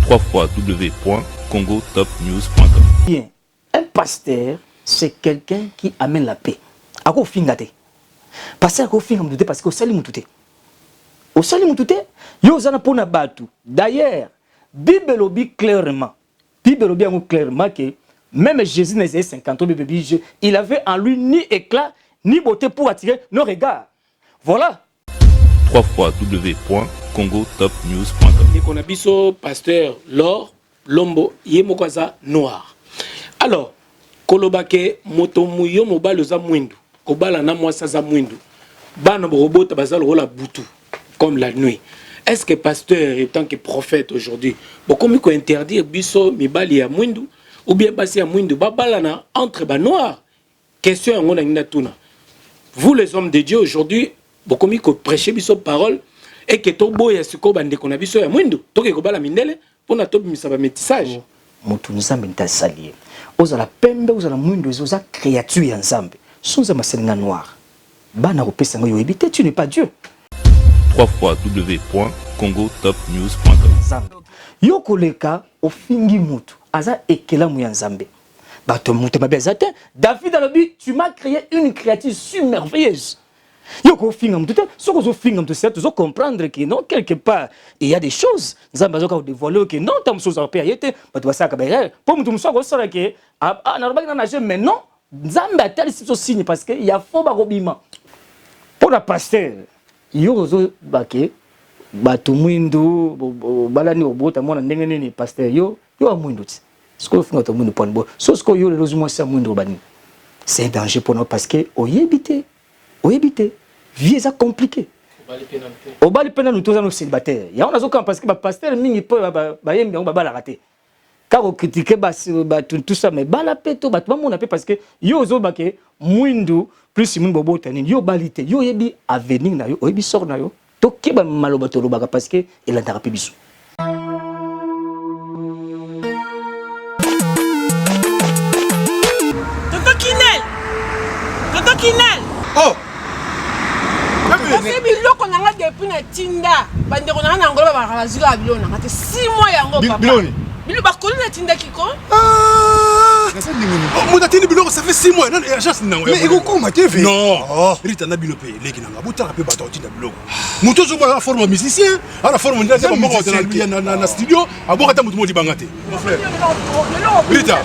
www.congotopnews.com. Bien, un pasteur, c'est quelqu'un qui amène la paix. À quoi fingate? Pasteur, à quoi fingate? Parce qu'au salim tout est. Au salim tout est, yo zana pona batu. D'ailleurs, Bible lobby clairement. Bible lobby clairement que même Jésus n'a 50 ans, il avait en lui ni éclat, ni beauté pour attirer nos regards. Voilà. www.congotopnews.com. Et qu'on a biso pasteur Laure Lombo Yemokwaza Noir. Alors, kolobake moto muyo mobile za mwindu. Kobala na mwasa za mwindu. Bana robot bazal rola butu comme la nuit. Est-ce que pasteur en tant que prophète aujourd'hui, beaucoup mieux interdire biso mibali ya mwindu ou bien basi ya mwindu babala na entre ba noir? Question ngona ngina tuna. Vous les hommes de Dieu aujourd'hui, beaucoup mieux prêcher biso parole et que to boya siko bande kona biso ya mwindu. Toke ko bala mindele pona to bimisa ba métissage. Moto nzambe ntasalier. Ozala pembe ozala mwindu oza créature ya nzambe. Sonza maselinga noir. Bana kopesa ngo yo ebité, tu n'es pas Dieu. www.congotopnews.com. Yo koleka ofingi mutu aza ekela mu ya nzambe. Bato mutu mabezate David alobi tu m'as créé une créature si merveilleuse. Yo ko finga mutu te soko zo finga mutu c'est zo comprendre que non quelque part il y a des choses nzambe zo ka dévoiler que non tam so za pa yete bato basaka ba pour mutu muso ko sala que na robaki na nager mais non nzambe atali so signe parce que il y a faux ba robima. Pour la pasteur yo zo bake bato mwindu balani obota mona ndenge nini pasteur yo mwindu ti siko finga to mwindu pon bo so siko yo le lozimo sa mwindu bani c'est un danger pour nous parce que oyebité vie est compliqué obali pena nous tous nos célibataires ya on a zo parce que ba pasteur mingi po ba yembi on ba la rater car on critiquer ba tout ça mais bala peto ba tout monde parce que yo zo bake mwindu plus mwindu bobota nini yo balite yo yebi avenir na yo oyebi sort na yo to keba maloba to lobaka parce que il a therapie biso. Toto Kinel. Oh. C'est biloko nanga depuis na tinda. Bande ko nanga ngolo ba bazika biloko nanga te 6 mois yango papa. Biloni. Bilo ba kolu na tinda kiko. Ah. Mon atteint biloko ça fait 6 mois. Non, agence nango. Mais iko koma TV. Non. Rita na bilope leki nanga. Botala pe bato tinda biloko. Muto zo ba forme musicien, ala forme ndeza ba moko na studio, aboka ta mutu modi bangate. Mon frère. Rita.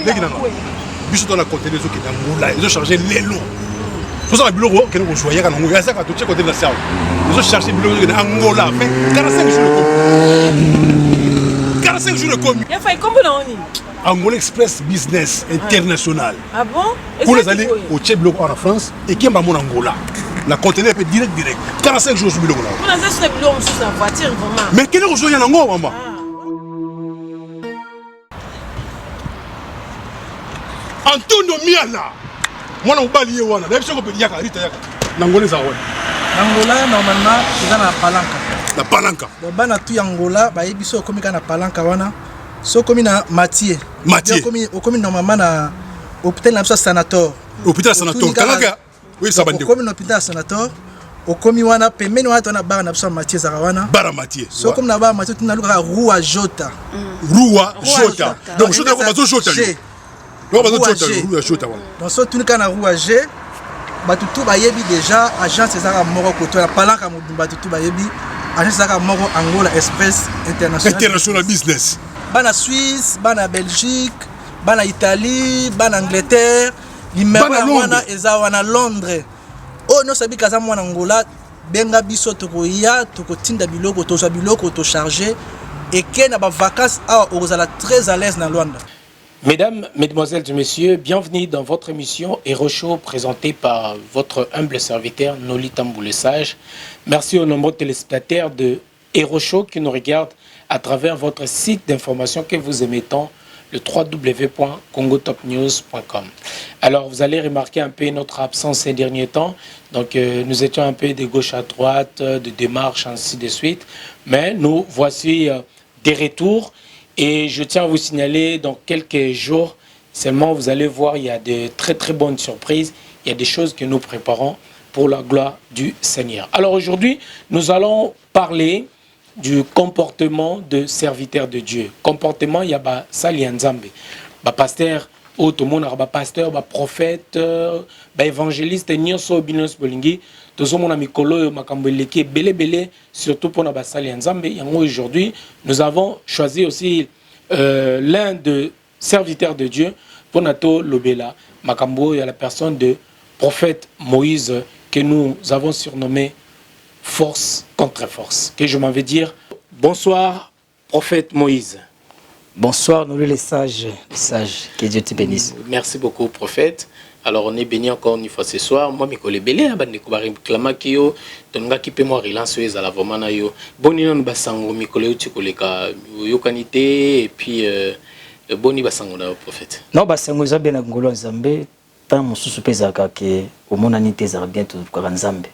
Leki nanga. Biso dans la conteneur zo ki na ngula, ils ont chargé l'élo. Tout ça le bureau que nous choisir quand on regarde ça quand tu côté de la salle. Ils ont cherché le bureau de Angola, fait 45 jours de 45 jours de commis. Il a fait combien d'années? Angola Express Business International. Ah bon? Pour les aller au Tchèque en France et qui est mon Angola. La conteneur est direct. 45 jours sur le bureau là. On a ça sur le bureau sur la voiture vraiment. Mais quel est le jour en Angola maman? Antonio Miala. Moi on balié wana na biso ko pedi yaka rita yaka nangolé za wana Angola normalement eza na palanka donc bana tu Angola ba yebiso komi kana palanka wana so komi na Mathieu komi normalement na hôpital na biso sanator kalaka oui ça bande komi na hôpital sanator komi wana pembeni wana tona bara na biso Mathieu za wana bara Mathieu so komi na bara Mathieu tuna luka Rua Jota donc Jota ko bazo Jota donc so tuni kana Rua G batutu bayebi déjà agence ezaka moko koto na palanka modumba tutu bayebi agence ezaka moko Angola Express International Business bana Suisse bana Belgique bana Italie bana Angleterre limero wana eza wana Londres oh no sabi kaza mwana Angola benga biso tokoya tokotinda biloko tozwa biloko to charger et que na ba vacances a ozala très à l'aise na Luanda. Mesdames, Mesdemoiselles et Messieurs, bienvenue dans votre émission Hero Show présentée par votre humble serviteur Noli Tamboulé Sage. Merci aux nombreux téléspectateurs de Hero Show qui nous regardent à travers votre site d'information que vous émettons, le www.congotopnews.com. Alors, vous allez remarquer un peu notre absence ces derniers temps. Donc, nous étions un peu de gauche à droite, de démarche, ainsi de suite. Mais nous voici des retours. Et je tiens à vous signaler, dans quelques jours, seulement vous allez voir, il y a de très très bonnes surprises. Il y a des choses que nous préparons pour la gloire du Seigneur. Alors aujourd'hui, nous allons parler du comportement de serviteur de Dieu. Comportement, il y a ba sali nzambe. Ba pasteur, au tout le monde a ba pasteur, ba prophète, ba évangéliste, nyonso binos bolingi. Tout le monde a mikolo makambo leki belé surtout pour na ba sali nzambe. Yango aujourd'hui, nous avons choisi aussi l'un de serviteurs de Dieu pour nato lobela makambo il y a la personne de prophète Moïse que nous avons surnommé force contre force. Que je m'en vais dire bonsoir prophète Moïse. Bonsoir nous les sages, que Dieu te bénisse. Merci beaucoup prophète. Alors on est béni encore une fois ce soir. Moi Mikole Belé bande ko bari klama kiyo tonga ki pe mo relance à la vraiment na yo. Boni non basango Mikole uti koleka yo kanité et puis boni basango na prophète. Non basango za bien ngolo nzambe tant mosusu peza ka ke au monani te za bien tout ko nzambe.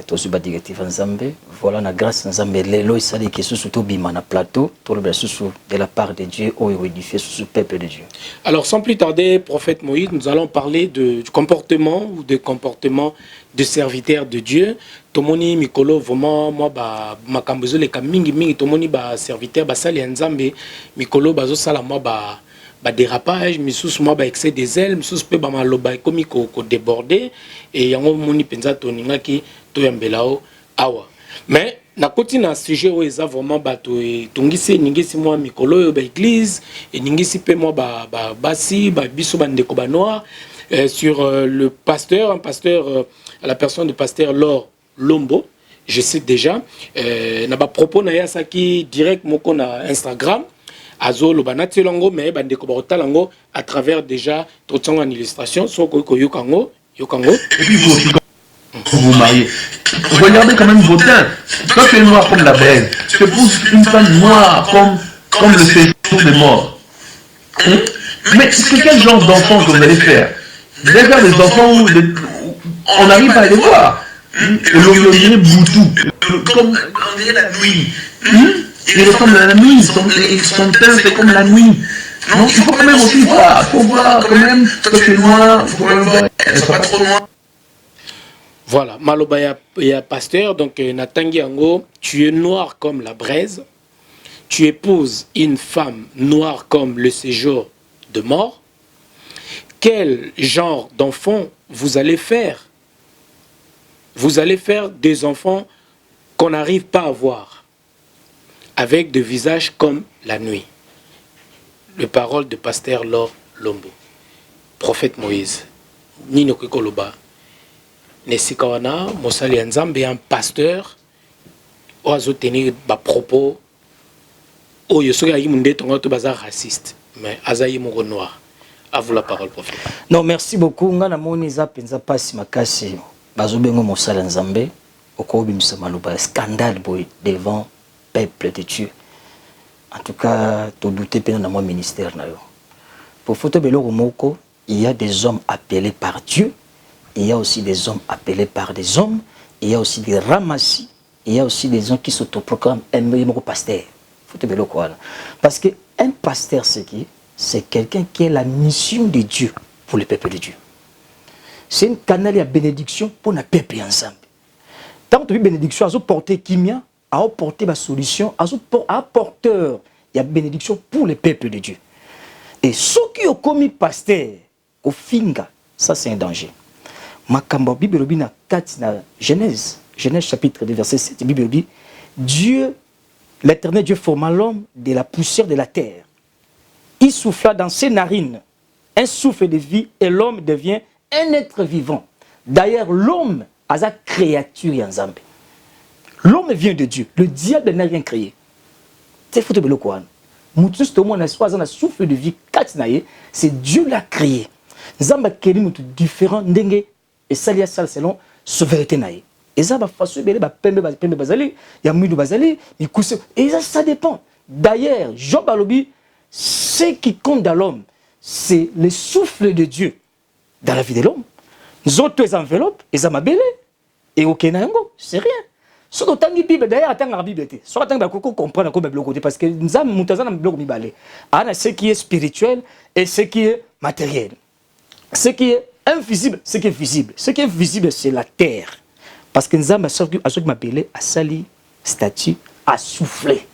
Tout ce directif nzambe voilà na grâce nzambe lelo isali ke susu to bima na plateau tout le susu de la part de Dieu au édifié susu peuple de Dieu. Alors sans plus tarder prophète Moïse, nous allons parler du comportement ou des comportements de serviteurs de Dieu. Tomoni mikolo vraiment moi ba makambozo le mingi tomoni ba serviteur ba sali nzambe mikolo bazo sala moi ba dérapage, misusu moi ba excès des ailes, misusu pe ba maloba komi ko déborder et yango moni penza toninga ki to yambelao awa. Mais na koti na sujet où eza vraiment bato et tongisi ningisi moi mikolo ba église et ningisi pe moi ba basi ba biso ba ndeko ba noir sur le pasteur, un pasteur à la personne du pasteur Laure Lombo. Je sais déjà na ba propos na ya saki direct moko na Instagram. Azo lo banati lango mais bande ko barotalango à travers déjà toute son illustration so ko yokango. Et puis vous mariez. Regardez quand même vos teintes. Toi tu es noir comme la braise. Tu épouses une femme noire comme le séjour des morts. Mais c'est quel genre d'enfant que vous allez faire? Vous allez faire des enfants où on n'arrive pas à les voir. On dirait Boutou, comme on dirait la nuit. Il ressemble à la nuit, son teint c'est comme la nuit. Non, il faut quand même aussi voir, il faut voir quand même, toi tu es noir, il faut quand même voir, elle soit pas trop noire. Voilà, Maloba ya pasteur, donc Natangi Ango, tu es noir comme la braise, tu épouses une femme noire comme le séjour de mort. Quel genre d'enfant vous allez faire? Vous allez faire des enfants qu'on n'arrive pas à voir, avec des visages comme la nuit. Le parole de pasteur Laure Lombo. Prophète Moïse. Nino Kikoloba. Nesikawana, Mosali Nzambe, un pasteur, oazo tenir ba propos, oh yosoga yimunde tonga to bazar raciste, mais azayi mon noir. À vous la parole, prophète. Non, merci beaucoup. Ngana moni za penza pasi makasi. Bazo bengo Mosali Nzambe, okobi msamaluba scandale boy devant peuple de Dieu. En tout cas, tu doutais pas dans mon ministère. Pour Foto Beloro Moko, il y a des hommes appelés par Dieu, il y a aussi des hommes appelés par des hommes, il y a aussi des ramassis, il y a aussi des gens qui s'autoproclament un pasteur. Foto Beloro. Parce qu'un pasteur, c'est quelqu'un qui a la mission de Dieu pour le peuple de Dieu. C'est un canal de bénédiction pour le peuple ensemble. Tant que tu as bénédiction, tu as porté Kimia, à apporter ma solution, à porteur, il y a bénédiction pour le peuple de Dieu. Et ceux qui ont commis pasteur, au finga, ça c'est un danger. Makamba Bible dit na Genèse chapitre 2 verset 7, Bible dit Dieu, l'éternel Dieu forma l'homme de la poussière de la terre. Il souffla dans ses narines un souffle de vie et l'homme devient un être vivant. D'ailleurs, l'homme a sa créature en Zambie. L'homme vient de Dieu. Le diable n'a rien créé. C'est foutu de l'okoan. Moutus to mona soit un souffle de vie katinaye, c'est Dieu l'a créé. Zamba keli mutu différent ndenge et salia sal selon souveraineté naye. Et ça va façon belé ba pembe bazali, ya mwidu bazali, ikuse et ça dépend. D'ailleurs, Job alobi, ce qui compte dans l'homme, c'est le souffle de Dieu dans la vie de l'homme. Nous autres les enveloppes, les amabélé et au Kenayango, c'est rien. Ce que tu as dit, Bible, d'ailleurs, attends la Bible. Ce que tu as comprendre comment le côté parce que nous avons un bloc mi balé. On ce qui est spirituel et ce qui est matériel. Ce qui est invisible, ce qui est visible. Ce qui est visible, c'est la terre. Parce que nous avons ce qui m'appelait à sali statut a soufflé.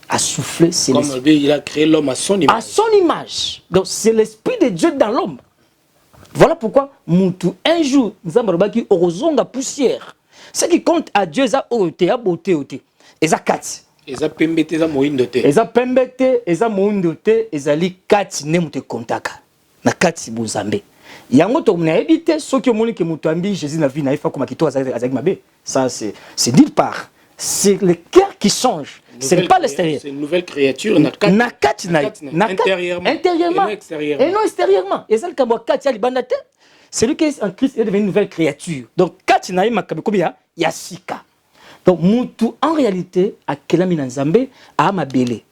A soufflé, c'est comme il a créé l'homme à son image. À son image. Donc c'est l'esprit de Dieu dans l'homme. Voilà pourquoi un jour, nous avons dit orozonga poussière. Ce qui compte à Dieu, c'est beauté, à beauté. Et ça quatre. Et ça pembete, ça moindote. Et ça pembete, et ça moindote, et ça li quatre ne mute kontaka. Na quatre buzambe. Yango to mna éviter ce que moni que mutambi Jésus na vie na ifa comme kito azaki mabe. Ça c'est d'une part, c'est le cœur qui change. Ce n'est pas l'extérieur. C'est une nouvelle créature. Intérieurement. Et non extérieurement. Et ça, le Kamwa Katia Libandate, c'est lui qui est en Christ est devenu une nouvelle créature. Donc, Katina Makabekobia, Yasika. Donc, Moutou, en réalité, à Kelamina Nzambe, à Amabele.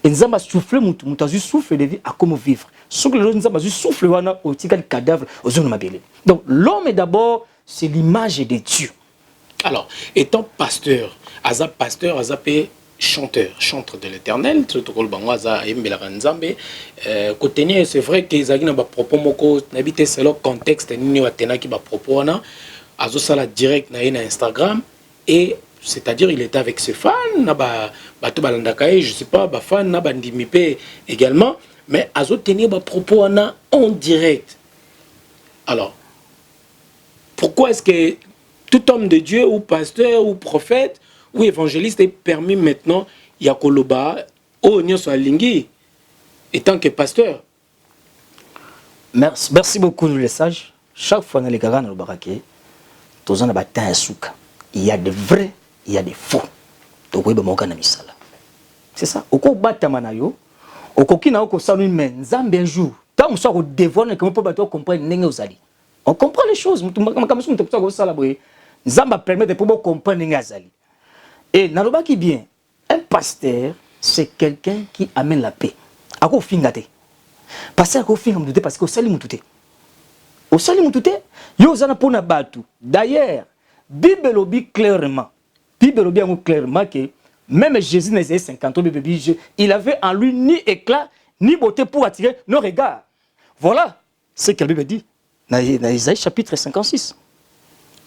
Et Nzamba a soufflé Moutou. Moutou a juste soufflé de vie à comment vivre. Sauf que Nzamba a juste soufflé au tigal cadavre aux zones Mabele. Donc, l'homme est d'abord, c'est l'image de Dieu. Alors, étant pasteur, chanteur de l'Éternel, c'est vrai qu'ils ont des propos moko, n'habite c'est le contexte ni watena qui ba propos na, azo sala direct na Instagram et c'est-à-dire il était avec ses fans, na ba to balandakaye, je sais pas, ba fan na bandimipe également, mais azo tenir ba propos na en direct. Alors, pourquoi est-ce que tout homme de Dieu ou pasteur ou prophète ou évangéliste est permis maintenant Yakoloba au Nyoso Alingi étant que pasteur? Merci beaucoup, nous les sages. Chaque fois dans les garans dans le baraké, tous en abattant un souk. Il y a des vrais, il y a des faux. Donc oui, c'est ça. Au coup batamanayo, au coquina au cosanou men zambe un jour. Tant on soit au dévoile que on peut pas comprendre n'engue aux ali. On comprend les choses. Zamba permet de pouvoir comprendre n'engue azali. Et Naroba qui bien, un pasteur, c'est quelqu'un qui amène la paix. À quoi fingate? Pasteur à quoi fingate parce qu'au salim mutute. Au salim mutute, yo zana pona batu. D'ailleurs, Bible obi clairement que même Jésus n'a pas 50 ans, il avait en lui ni éclat, ni beauté pour attirer nos regards. Voilà ce que la Bible dit dans Isaïe chapitre 56.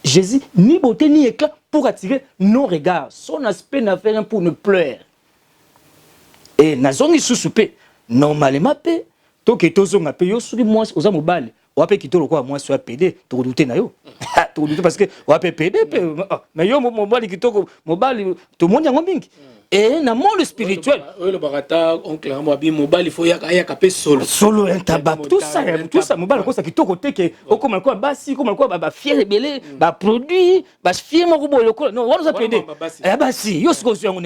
Jésus, ni beauté ni éclat pour attirer nos regards. Son aspect n'a fait rien pour nous plaire. Et Nazongi sous-soupé, normalement, tant que tous ont payé, sur moi, aux amobales, on a payé qui te le quoi, moi, sur PD, tu redoutais nayo. Tu redoutais parce que on a payé PD, mais yo, mon mobile qui te mobile, tout le monde a un bing. Et dans le monde spirituel, le barata, oncle, mobile, il faut y a solo. Solo, un tabac, tout ça, mobile, ça qui te côté que, comme quoi, bassi, comme quoi, fier et belé, produit, fier, mon robot, non, on a pédé. Eh bah si, yo, ce qu'on s'est donc,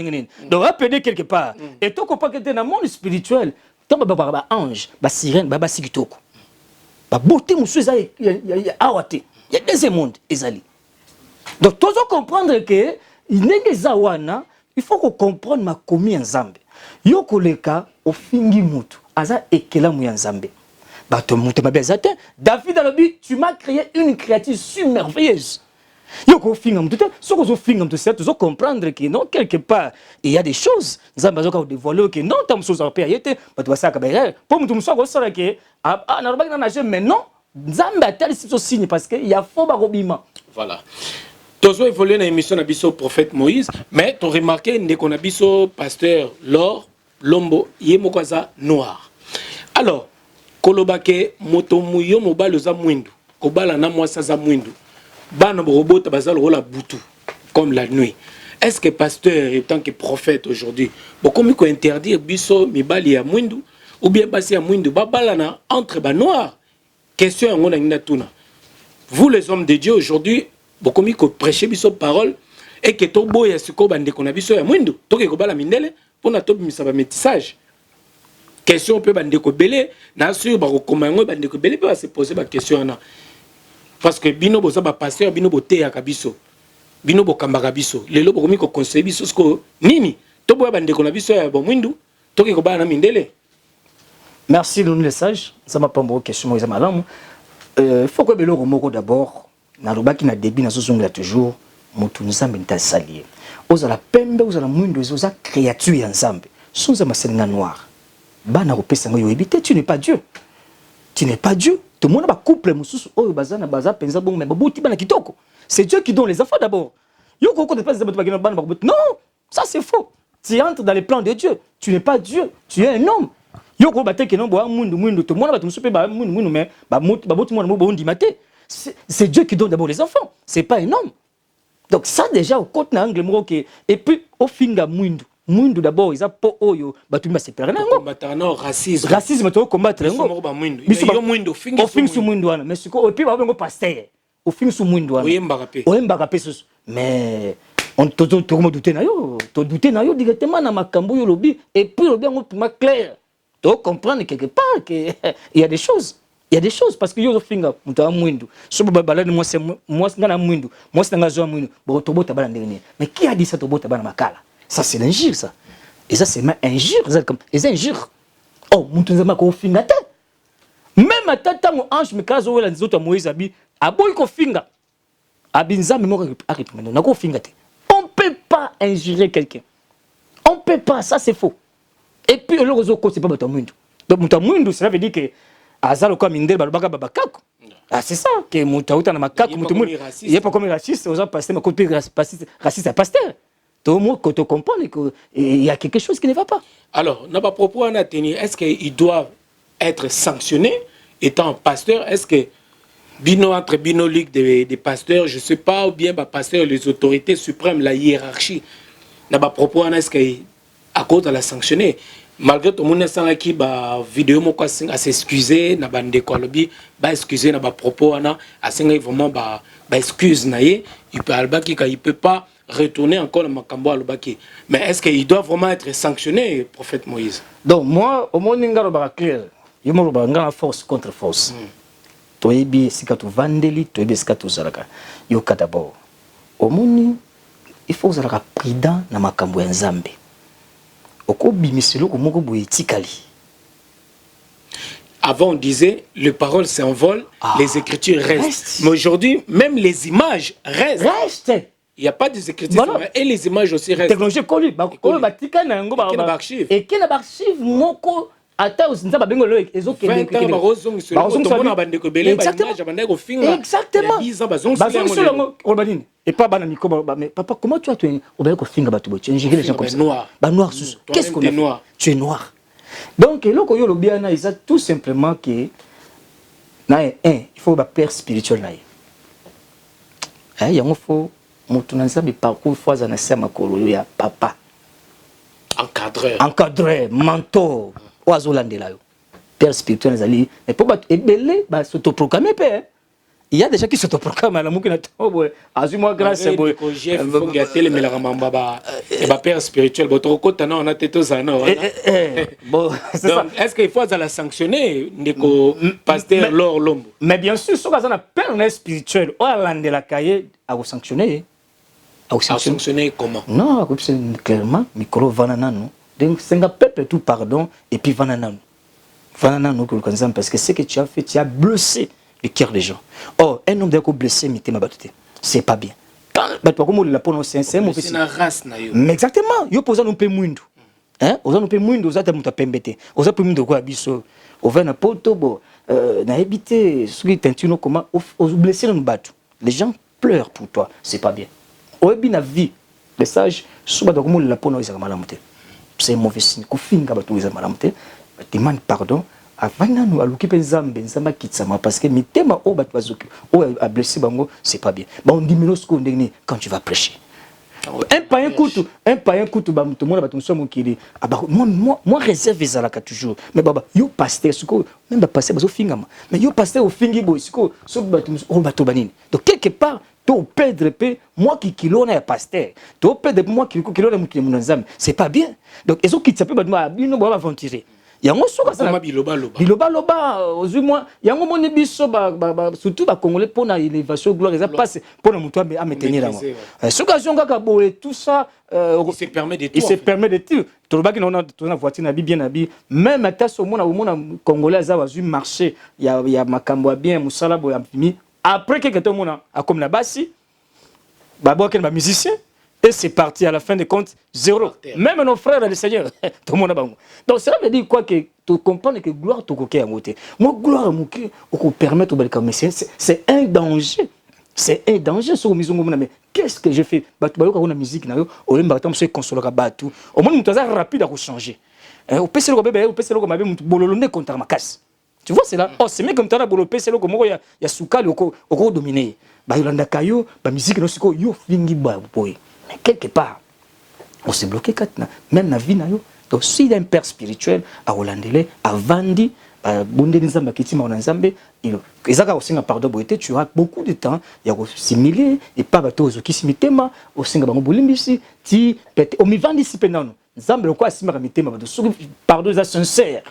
on a pédé quelque part. Et tout qu'on peut que dans le monde spirituel, tant que ange, sirène, si qui toko. Beauté, monsieur, il y a des mondes, Ezali. Donc, tous comprendre que, il faut qu'on comprenne ma commis en Zambie. Yo koleka au fingi mutu, aza ekela mu en Zambie. Bato mutu mabezate, David a le but, tu m'as créé une créature si merveilleuse. Yo ko finga mutu, so ko finga mutu, c'est toujours comprendre que non quelque part il y a des choses. Zambie zo ka dévoiler que non tam so européen yete, bato ba saka ba pour mutu so ko sala que na roba na nager mais non, Zambie a tel signe parce que il y a faux barobima. Voilà. Tous ont évolué dans l'émission de prophète Moïse, mais tu as remarqué qu'on a biso pasteur Lor, Lombo, Yemokwaza noir. Alors, Kolobake, Motomuyo, Mobile za Mwindu, Kobala na Mwasa za Mwindu, Bana robot Tabazal Rola Boutou, comme la nuit. Est-ce que pasteur, en tant que prophète aujourd'hui, comment il faut interdire biso Mibali à Mwindu, ou bien passer à Mwindu, Babalana entre ba noir? Question à Mona Tuna. Vous les hommes de Dieu aujourd'hui, beaucoup mieux que prêcher biso parole et que to boya siko bande qu'on a biso ya mwindo to ke ko bala mindele pour na to bimisa ba métissage question peut bande ko belé na sur ba ko komango bande ko belé peut se poser ba question na parce que bino boza ba pasteur bino boté ya kabiso bino bokambaka biso lelo beaucoup mieux ko conseiller biso sko nini to boya bande ko na biso ya ba mwindo to ke ko bala na mindele. Merci nous les sages, ça m'a pas une question moi ça malamu. Faut que belo moko d'abord Narobaki na débit na zozongla toujours mutu nzambe ntasalier ozala pembe ozala mwindo oza créature ya nzambe soza maselinga noir bana kopesa ngo yo ebité tu n'es pas Dieu, tu n'es pas Dieu. Tout le monde ba couple mususu oyo bazana baza penza bon mais bobuti bana kitoko, c'est Dieu qui donne les enfants d'abord. Yo koko de pas bana non, Ça, c'est faux. Tu entres dans les plans de Dieu. Tu n'es pas Dieu. Tu es un homme. C'est Dieu qui donne d'abord les enfants. C'est pas un homme. Donc ça déjà au côté angle et puis au finga Mundu d'abord ils a po oyo batumi séparer nango racisme to combattre nango biso Mundu finga su Mundu wana mais siko et puis ba bengo pasteur au finga su Mundu wana oyembaka pe susu mais on to douter na yo directement na makambo yo lobi et puis lobi ngo pima clair to comprendre quelque part que il y a des choses. Il y a des choses parce que yo finga muta mwindu so balani moi ngana mwindu moi ngana zo mwindu bo to bota bala ndenge. Mais qui a dit ça to bota bala makala? Ça c'est l'injure ça. Et ça c'est même injure, c'est comme les injures. Oh mutu nzama ko finga te. Même atata mo ange mekazo wala nzoto Moïse abi aboy ko finga. Abinza me mo arrêtement na ko finga te. On peut pas injurer quelqu'un. On peut pas, ça c'est faux. Et puis le réseau ko c'est pas bota mwindu. Donc muta mwindu ça veut dire que azalo comme indel balobaka babakako. Ah c'est ça que mutauta na makako mutu il y a pas comme raciste aux gens passer ma copie raciste à pasteur. Tout le monde quand on comprend que il y a quelque chose qui ne va pas. Alors, n'a pas propos à tenir, est-ce qu'ils doivent être sanctionnés étant pasteur? Est-ce que entre Bino Ligue des pasteurs, je sais pas, ou bien bah, pasteurs, les autorités suprêmes, la hiérarchie, n'a pas propos à est-ce qu'à cause de la sanctionner? Malgré tout le monde qui ba vidéo mo à s'excuser na bande kolobi ba excuser na ba propos ana a vraiment ba excuse na il peut pas retourner encore dans makambo alobaki. Mais est-ce qu'il doit vraiment être sanctionné, prophète Moïse? Donc moi au monde ngaro ba clair yo mo ba ngana force contre force toyebi sikatu vandeli toyebi sikatu zalaka yo d'abord au monde il faut zalaka prudent na makambo ya Nzambe. Avant, on disait, les paroles s'envolent, les écritures restent. Mais aujourd'hui, même les images restent. Il n'y a pas des écritures, voilà. Et les images aussi restent. Technologie connue. Et qui n'a pas archive, moko. Exactement. Et pas banani mais papa comment tu as tu ingérer les gens comme ça noir qu'est-ce qu'on a? Tu es noir. Donc eloko yo lobiana ils a tout simplement que il faut ba père spirituel na yango faut mutu na nzambe parcours fois na sema kolo ya papa encadreur mentor oazolandela yo père spirituel nazali mais pour ba ebele ba s'autoproclamer père. Il y a des gens qui s'autoproclament à la moukina tobo azuma grâce boy faut gâter mais la mamba et ba père spirituel votre côté on a této ça non bon c'est ça. Est-ce qu'il faut la sanctionner ndeko pasteur Lor Lombo? Mais bien sûr ce qu'on a père spirituel o alande la cahier à vous sanctionner comment? Non c'est clairement micro vanana non donc c'est un peuple tout pardon et puis vanana que parce que ce que tu as fait tu as blessé le cœur des gens. Oh, un homme d'accord blessé, c'est pas bien. C'est une race. Mais exactement, yo posa nous pe mundo. Hein? Oza nous pe mundo, oza tamuta pembete. Oza pe mundo quoi biso. Ova na poto bo na habité celui tentino comment os blessé nous battu. Les gens pleurent pour toi, c'est pas bien. Oebi na vie, les sages suba donc mo la pono isa malamuté. C'est mauvais signe. Ko finga batu isa malamuté. Demande pardon. Avant nous à l'occuper Nzamba kitsama parce que mitema o batu azoki o a blessé bango c'est pas bien. Bon diminuer quand tu vas prêcher. Un païen couteau ba tout monde ba tout somo kili. Moi réserve ezalaka toujours. Mais baba yo pasteur siko même ba pasteur bazo fingama. Mais yo pasteur au fingi boy siko so batu o batu banini. Donc quelque part to perdre pe moi qui kilo na pasteur. To perdre moi qui kilo na mukile munanzam. C'est pas bien. Donc ezo kitsape ba bino ba aventurer. Yango soka sana biloba moi yango moni biso surtout ba congolais pour na élévation gloire ça passe pour na mutu a maintenir yango soka zonga ka boye tout ça il se permet de tout to ba ki na voiture na bien na bi même ata so mona congolais za wa marché ya makambo bien musala boya mimi après que to mona a comme na basi ba ken ba musicien. Et c'est parti à la fin des comptes, 0. Même nos frères et les seigneurs, tout le monde a bon. Donc cela veut dire quoi que tu comprends que gloire te coquet à côté. Moi gloire au permettre au balcon mais c'est un danger. C'est un danger sur maison mais qu'est-ce que je fais? Bato bayoka na musique na yo, o lemba tam se consoler bato. Au moins mutu aza rapide à changer. Au PC le bébé, au PC le mabe mutu bololo ne contre ma casse. Tu vois c'est là. Oh c'est même comme tana bolo PC le moko ya sukali oko dominer. Ba yolanda kayo, ba musique no siko yo fingi ba boy. Mais quelque part on s'est bloqué katna même na vie na yo. Donc s'il y a un père spirituel à Hollandais, à Vandi, à Bondé Nzamba Kiti Maona Nzambe, Ezaka aussi pardon boité, tu auras beaucoup de temps, il y a similé et pas bateau qui simitema au singa bango bolimbisi, ti pete o mi Vandi si penano. Nzambe quoi simara mitema de pardon ça sincère.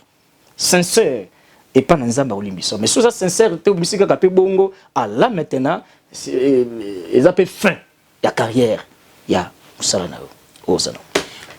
Sincère et pas Nzamba olimbiso. Mais ça sincère te obisi ka pe bongo à là maintenant ils appellent fin la carrière. Ya salana o salana.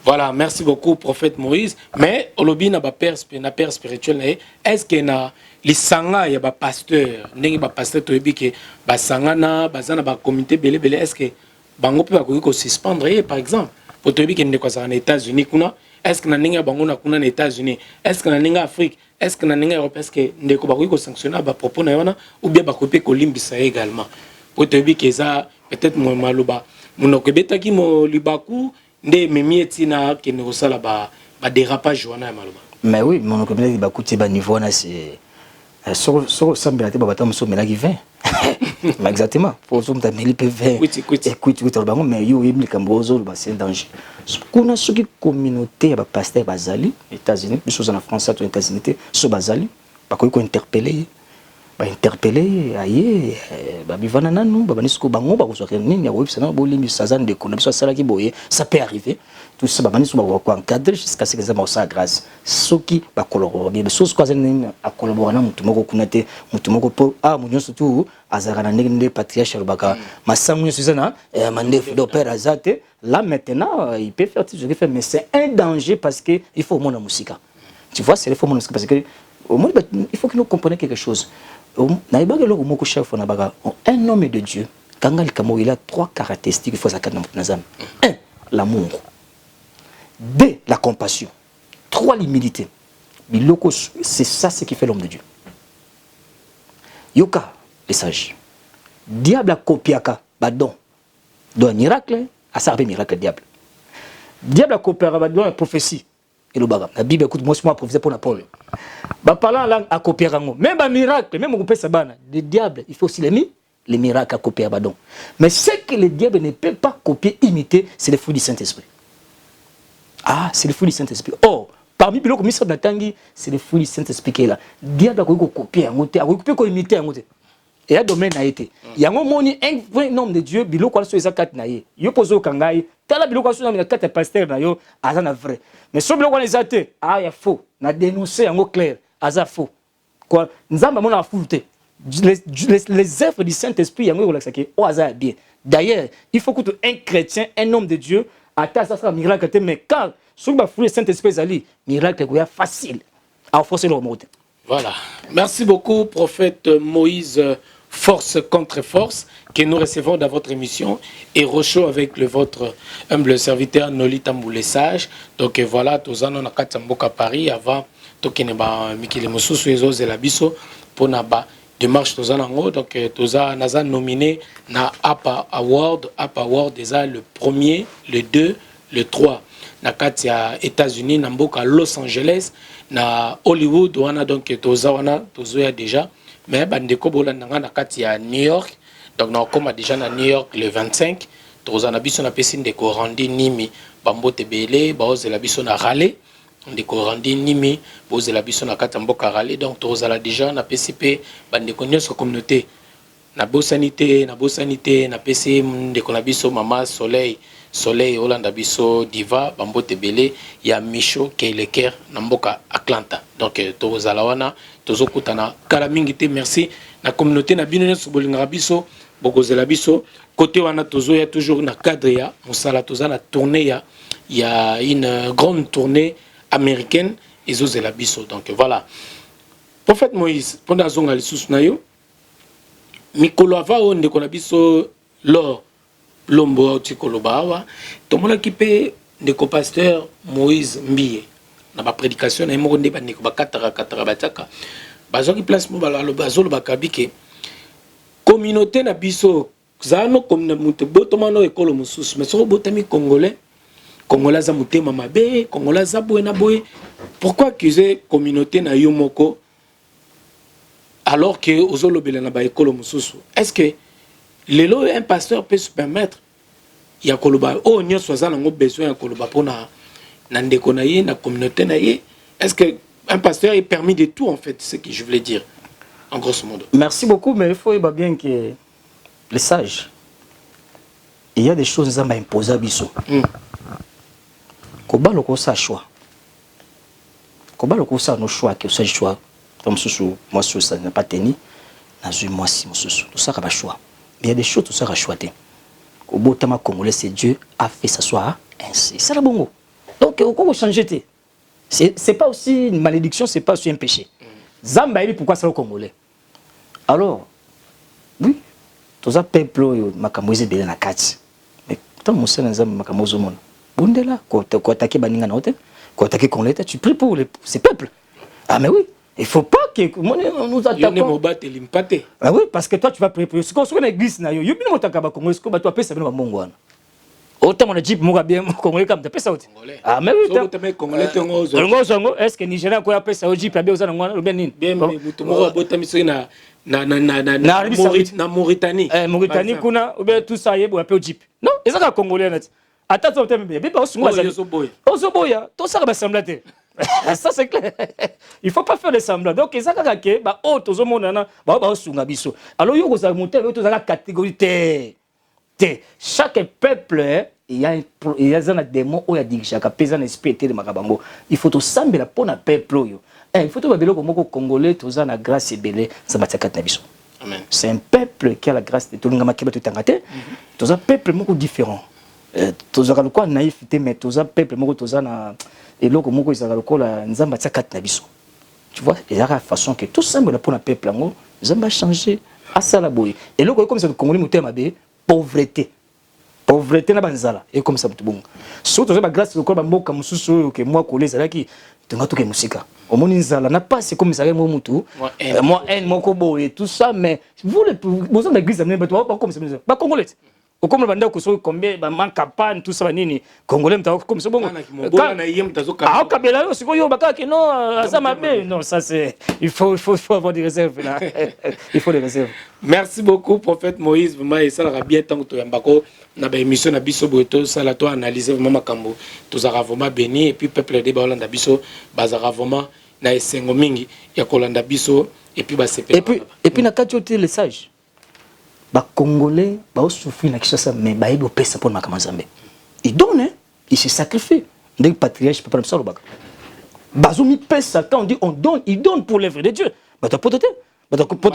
Voilà, merci beaucoup, prophète Moïse. Mais, olobi na père spirituel, est-ce que na les sanga ya ba pasteur, nengi ba pasteur toyebi ke ba sanga na bazana ba comité belé belé, est-ce que bango peut ko suspendre par exemple pour toyebi ke ndeko za na États-Unis kuna, est-ce que na nengi bango na kuna na États-Unis, est-ce que na nengi Afrique, est-ce que na nengi Europe, est-ce que ndeko ba ko sanctionner ba propos na wana ou bien ba kopé ko limbisa également. Pour toyebi ke za peut-être mo maloba, monoko betaki mo libaku nde memieti na ke ne sala ba dérapage wana maloma. Mais oui, mon communauté di bakuti ba niveau na c'est sur sambelate ba batam so melaki 20. Mais exactement, pour so mta meli pe 20. Écoute le bango mais yo yebli kambozo ba c'est un danger. Kuna soki communauté ba pasteur bazali États-Unis, biso na France aux États-Unis, so bazali ba ko interpeller ba interpeller aye ba bivana nanu ba banisiko bango ba kozwa nini ya website na bolimi sazan de kona biso sala ki boye ça peut arriver tout ça ba banisiko ba ko encadrer jusqu'à ce que ça ma sa grâce soki ba collaborer bien so ko azana a collaborer na mutu moko kunate mutu moko po munyo surtout azara na ndenge patriarche baka masamu suzana mandef d'opéra azate là maintenant il peut faire tout ce qu'il fait mais c'est un danger parce que il faut au moins la musique. Tu vois c'est il faut mon musique parce que au moins il faut que nous comprenions quelque chose. Un homme de Dieu, quand il a 3 caractéristiques qu'il faut s'accorder. 1. L'amour. 2. La compassion. 3. L'humilité. C'est ça ce qui fait l'homme de Dieu. Yoka, les sages. Diable a copié badon. Dans un miracle, à ça un miracle diable. Diable a copié badon la prophétie. Et le baga. La Bible écoute moi prophétie pour Paul. Bah parlant en langue à copier rango. Même un miracle, même on peut se bana. Le diable, il faut aussi les miracles à copier badon. Mais ce que le diable ne peut pas copier, imiter, c'est le fruit du Saint-Esprit. Ah, c'est le fruit du Saint-Esprit. Oh, parmi les commissaires d'Atangi, c'est le fruit du Saint-Esprit qui est là. Le diable a copier, a copier, imiter, et il y a un domaine a été. Il y a un vrai nom de Dieu, bilo quoi sur les quatre naïe. Yo poso kangai, tala bilo quoi sur les quatre pasteurs na yo, azana vrai. Mais sur bilo quoi les athées, ah il y a faux. Na dénoncer en mot clair, aza faux. Quoi, nzamba mona fouté. Les œuvres du Saint-Esprit, yango relaxa qui au hasard bien. D'ailleurs, il faut que un chrétien, un homme de Dieu, atta ça sera miracle mais quand sur ba fouler Saint-Esprit zali, miracle est facile. À forcer le remonter. Voilà. Merci beaucoup prophète Moïse. Force contre force que nous recevons dans votre émission et Rocho avec le votre humble serviteur Nolita Moulessage. Donc voilà, tous en on a Katamboka Paris avant tokeneba Mikile Mosusu Ezo Zelabiso pour naba démarche tous en haut. Donc tous en a nominé na APA Award déjà le 1er, le 2, le 3 na Katia États-Unis na mboka Los Angeles na Hollywood wana donc tous wana tous déjà. Mais bandeko bolandanga na kati ya New York donc na koma déjà na New York le 25 tozana biso na pesi ndeko randi nimi bambote belé bazela biso na rale ndeko randi nimi bozela biso na kati mboka rale donc tozala déjà na PCP bandeko nyonso communauté na bosanité na pesi ndeko na biso mama Soleil Olanda biso diva bambote belé ya Micho Keileker na mboka Atlanta donc tozala wana tozokutana kala mingi te merci na communauté na bino nyonso bolinga biso bokozela biso côté wana tozoya toujours na cadre ya mosala tozana tournée ya une grande tournée américaine ezozela biso donc voilà prophète Moïse pendant zonga lisusu na yo mikolo ava onde kona biso lors Lombo Tikolobawa, tomona kipe ndeko pasteur Moïse Mbie na ba prédication na mo ndeba ndeko ba katara bataka bazoki place mo bala bazolo bakabike communauté na biso zano comme na muto botomano ekolo mususu mais soko botami congolais za mutema mabe congolais za boye na boye pourquoi accuser communauté na yo moko alors que ozolobela na ba ekolo mususu est-ce que lelo un pasteur peut se permettre ya koloba oh nyonso za nango besoin ya koloba pona na ndeko na ye na communauté na ye est-ce que un pasteur est permis de tout en fait ce que je voulais dire en grosso modo. Merci beaucoup mais il faut bien que les sages, il y a des choses qui sont imposées à Bissot. Koba loko sa choix. Koba loko sa no choix que ça choix. Comme sous moi sous ça n'a pas tenu. Dans une mois si mon sous tout ça va choix. Mais il y a des choses tout ça va choisir. Kobo tama congolais c'est Dieu a fait ça soit ainsi. Ça la bongo. Donc on peut changer. C'est pas aussi une malédiction, c'est pas aussi un péché. Zamba il pourquoi ça le congolais. Alors oui tous un peuple makamoise belé na kati mais tant mon sœur nzamba makamozo mona bundela ko attaquer baninga na hôtel ko attaquer congolais tu pries pour ces peuples ah mais oui il faut pas que nous attaquons ah oui parce que toi tu vas prier pour ce qu'on soit l'église na yo yo bino motaka ba congolais ko ba toi pesa bino ba mongo wana autant mon jeep moka bien congolais comme pesa hôtel ah mais oui toi congolais tongo zongo est-ce que Nigeria ko pesa au jeep bien ozana ngwana bien nini bien mutu moko botami so na Mauritanie. Mauritanie kuna ou bien tout ça yebo appel jeep. Non, ils sont congolais net. Attends ça te bien. Biba osunga za. Ozoboya, tout ça va sembler. Ça c'est clair. Il faut pas faire des semblants. Donc ils sont que ba o tozomona na ba osunga biso. Alors yo ko za monter to za catégorie T. Chaque peuple il y a un démon ou il y a dirigé ka pesa na esprit de makabango. Il faut to sambela pona peuple yo. Il faut que les Congolais aient la grâce et belé. C'est un peuple qui a la grâce de tout le monde. C'est un peuple différent. C'est un peuple naïveté, mais c'est un peuple qui a tu vois, il y a la façon que tout ça, pour un peuple, ils ont changé à ça la boue. Et là, comme ça, le Congolais, pauvreté. Pauvreté na banzala. Et comme ça, tout bon. Surtout, la grâce de Congolais, que moi, collègue, tu as musika omoni nzala na pas c'est comme ça mo mutu moi en moko boye tout ça mais vous les besoin d'église amener pas comme ça pas congolais au comme banda ko so combien ba manka pan tout ça nini congolais mta comme ça bon ah kabela yo siko yo baka que non azama be non ça c'est il faut avoir des réserves là il faut des réserves. Merci beaucoup prophète Moïse vraiment et ça la bien tant que yambako na ba émission na biso boto ça la toi analyser vraiment makambo tous vraiment béni et puis peuple de Holanda biso bazara vraiment na esengo mingi ya kolanda biso et puis ba CP et puis na kati les sages ba congolais ba souffrir na kishasa mais ba yebo pesa pour makama Nzambe ils donnent ils se sacrifient ndé patriarche papa ça lobaka bazumi pesa quand on dit on donne ils donnent pour l'œuvre de Dieu ba ta potote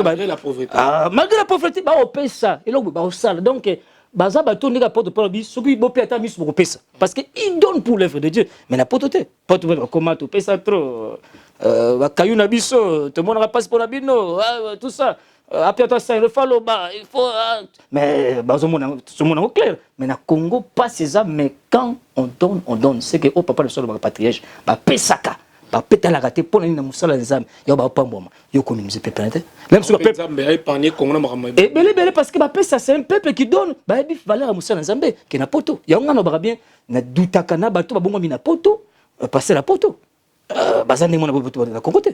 malgré la pauvreté malgré la pauvreté ba pesa et là ba sala donc baza ba tourner la porte pour lui soki bo peta mis pour pesa parce que ils donnent pour l'œuvre de Dieu mais la potote porte comment tu pesa trop ba kayuna biso tout le monde va passer pour la bino tout ça après toi ça il faut il faut mais bazo mon clair mais na Congo pas ça mais quand on donne c'est que au papa le sol ba patriarche ba pesaka ba peta la raté pour na musala nzambe yo ba pamboma yo communiser peuple même sur le peuple nzambe ay parler Congo na makama et belé parce que ba pesa c'est un peuple qui donne ba bi valeur à musala nzambe qui na poto ya ngana ba bien na dutaka na bato ba bongo mi na poto passer la poto bazane mon poto na Congo te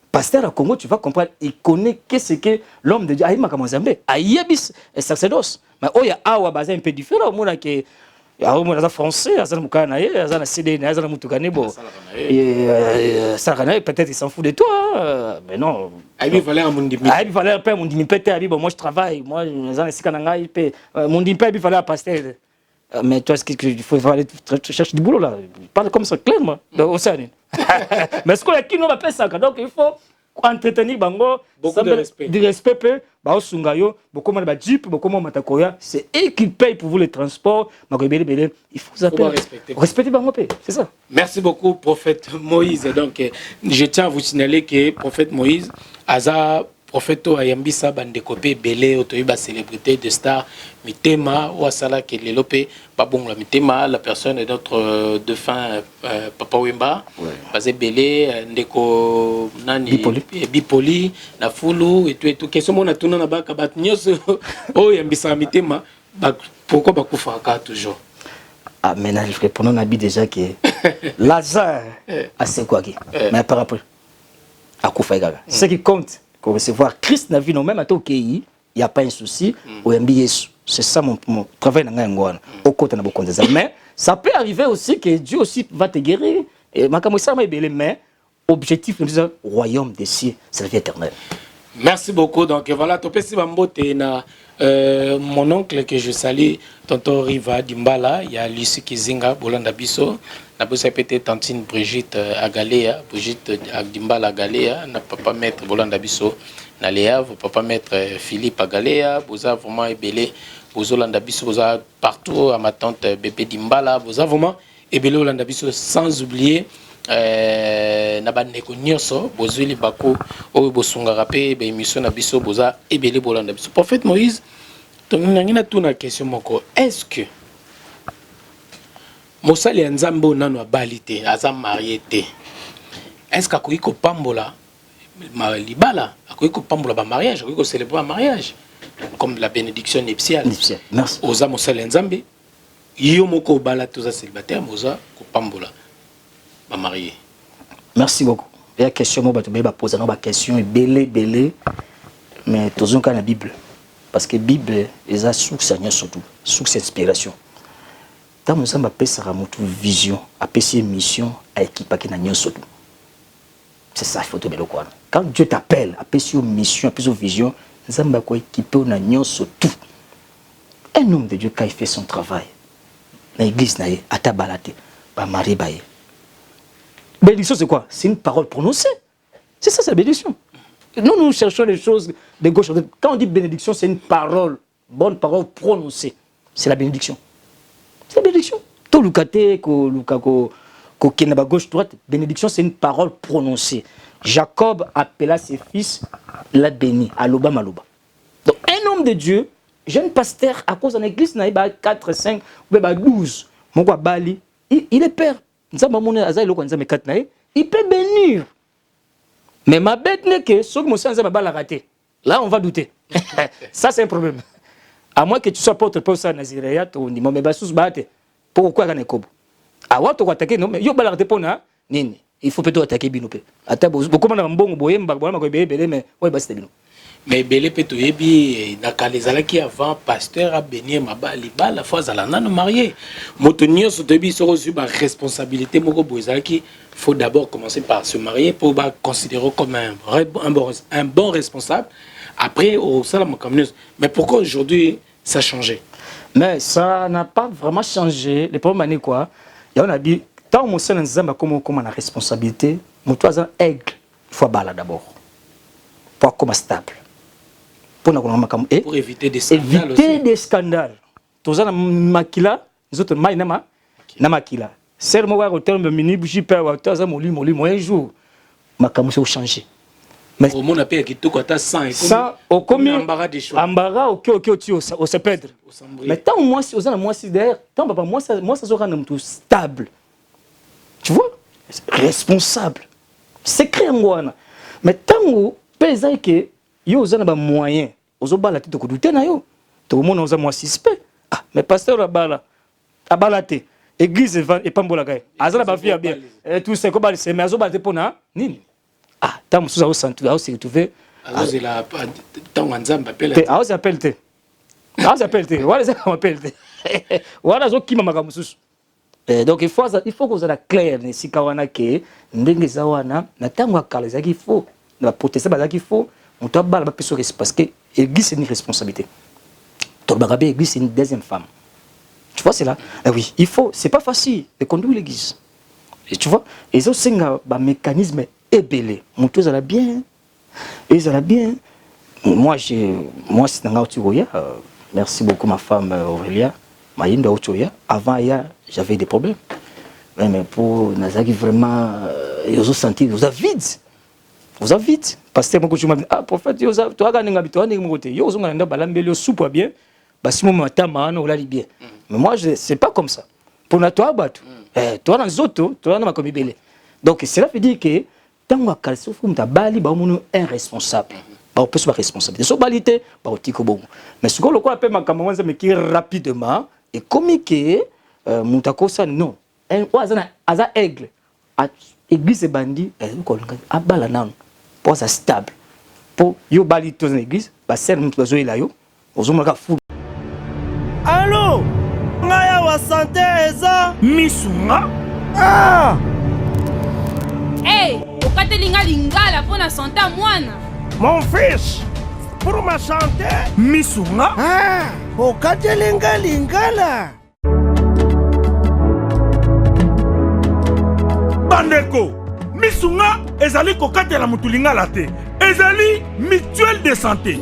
pasteur à Congo, tu vas comprendre, il connaît qu'est-ce que l'homme de Dieu a eu comme Zambé, a yebis et sacerdoce. Mais oh ya awa baza un peu différent, moi là que ya moi là français, azana mukana ye, azana CD, azana mutukane bo. Et ça peut-être il s'en fout de toi, mais non. Abi valait un mundi. Abi valait un peu mundi pété abi bon moi je travaille, moi azana sikana ngai mundi pe abi valait pasteur. Mais toi, ce qu'il faut aller chercher du boulot là. Parle comme ça clairement. Au sein. Mais ce qu'on a qui nous appelle ça. Donc il faut entretenir bango. Beaucoup de respect. Du respect. Bao sungayo. Beaucoup de jeep. Beaucoup de matakoya. C'est eux qui payent pour vous le transport. Il faut respecter bango. C'est ça. Merci beaucoup, prophète Moïse. Donc je tiens à vous signaler que prophète Moïse Aza prophète ayambisa bandekopé belé otoyiba célébrité de star mitema ou asala ke lelope babongla mitema la personne est notre défunt Papa Wemba basé belé ndeko nani bipoli na fulu et tout question mona tuna na baka bat nyos o yambisa mitema pourquoi bakufaka toujours. Ah maintenant je répondons on a dit déjà que Lazare a c'est quoi qui mais par rapport à kufa ce qui compte pour recevoir Christ na vie non même à tout pays il y a pas un souci au Yesu c'est ça mon travail na ngwana au côté na beaucoup mais ça peut arriver aussi que Dieu aussi va te guérir et makambo ça mais objectif du royaume des cieux c'est la vie éternelle. Merci beaucoup. Donc voilà, Topesi Bambote na mon oncle que je salue, tonton Riva Dimbala, il y a Lucie Kizinga, Bolanda Bisso, na bosa pété tantine Brigitte Agalea, Brigitte Dimbala Agalea, na papa maître Bolanda Bisso, na Léa, papa maître Philippe Agalea, bosa vraiment ébélé, Bozolanda Bisso, bosa partout à ma tante Bébé Dimbala, bosa vraiment ébélé Olanda Bisso, sans oublier na bandeko nyonso bozwili bako oyo bosungaka mpe baémission na biso boza ebele bolanda biso. Prophète Moïse tonangi na tuna question moko, est-ce que mosali ya nzambe nano abali te aza marié te, est-ce akoki kopambola libala, akoki kopambola ba mariage, akoki kocélébrer un mariage comme la bénédiction nuptiale? Merci. Oza mosali ya nzambe yo moko obala toza célibataire moza kopambola marié. Merci beaucoup. Il y a une question, je vais poser une question, belé, mais toujours dans la Bible. Parce que la Bible est la source surtout, source d'inspiration. Quand nous avons appelé ça une vision, appelé une mission à équiper qui n'a surtout. C'est ça, il faut te dire. Quand Dieu t'appelle, appelé une mission, appelé une vision, nous avons équipé une surtout. Un homme de Dieu, quand il fait son travail, dans l'église, il a tabalate, il a marié. Bénédiction, c'est quoi? C'est une parole prononcée. C'est ça, c'est la bénédiction. Nous cherchons les choses de gauche. Quand on dit bénédiction, c'est une parole, bonne parole prononcée. C'est la bénédiction. C'est la bénédiction. Tout le côté, gauche-droite, bénédiction, c'est une parole prononcée. Jacob appela ses fils, l'a béni, Aloba Maloba. Donc, un homme de Dieu, jeune pasteur, à cause de l'église, il y a 4, 5, 12. Mon gars, Bali, il est père. Il peut bénir. Mais ma bête n'est que ce que je vais rater. Là, on va douter. Ça, c'est un problème. À moins que tu sois porte-parole de Naziréa, tu dis, mais pourquoi tu as ah ouais, tu vas attaquer, non, mais il faut peut-être attaquer Binopé. Beaucoup mais belé peut yebi na kalezala qui avant pasteur a béni mabali ba la fois ala nano marié motonio so debi so reçu ba responsabilité moko bozala qui faut d'abord commencer par se marier pour ba considérer comme un bon responsable après au salam comme mais pourquoi aujourd'hui ça a changé? Mais ça n'a pas vraiment changé. Le problème est quoi? Il y a dit tant mon seul nzamba comme la responsabilité mon toisin aigle il faut bala d'abord pour comme stable. Pour éviter des scandales. Éviter des scandales. Tous les makila, les autres maïnama, na makila. Serre moi au terme mini bougie père au temps moli un jour. Makamu s'est changé. Mais au monde appelle qui tout quoi t'as 100 et au commis embarras des choix. Embarras au se perdre. Mais tant moi si aux moi si derrière, tant papa moi ça sera un tout stable. Tu vois? Responsable. Secret ngwana. Mais tant où pesa que yo aux ba moyen aux bala te ko douter na yo to mona aux moi suspect ah mais pasteur abala te église et pambola gaé azala ba vie bien et tout c'est ko bali c'est mais azoba te pona nini ah tant musuza au centre au se retrouver azela tant nzamba appelle te appelle te wala za appelle te wala zo kima maka mususu donc il faut que vous êtes clair si kawana ke ndenge zawana na tango akala zaki faut na protester ba zaki faut on doit balayer la personne parce que l'église c'est une responsabilité. L'église c'est une deuxième femme. Tu vois c'est là. Ah oui, il faut. C'est pas facile de conduire l'église. Et tu vois. Et ça c'est un mécanisme ébélé. Mon tour ça va bien. Et ça va bien. Moi c'est dans Aotuoya. Merci beaucoup ma femme Aurélia. Maïndo Aotuoya. Avant j'avais des problèmes. Mais pour Nazaki vraiment ils ont senti ils ont vide. Vous avez vite. Pasteur, moi, je me dis, ah, prophète, tu as regardé un habitué, tu as regardé un balambé, soupe bien. Bah, si mon matin, on l'a bien. Mais moi, c'est pas comme ça. Pour la toi, toi, dans les autres, toi, dans ma communauté. Donc, cela veut dire que, tant que tu as bali, un responsable. On peut se responsabilité. C'est balité, mais ce qu'on appelle ma camarade, mais qui rapidement, et comme que, moutako ça, non. Un aigle. Église et bandit, a balanan. Pour ça stable. Pour yo bali tous dans l'église, bah c'est nous besoin là yo. Ozomaka fou. Allô? Ngaya wa santé eza misunga? Ah! Hey, okatelinga lingala pona santé mwana. Mon fils, pour ma santé, misunga? Ah! Okatelinga lingala. Bandeko, misunga ezali kokatela mutulinga la te. Ezali mutuelle de santé.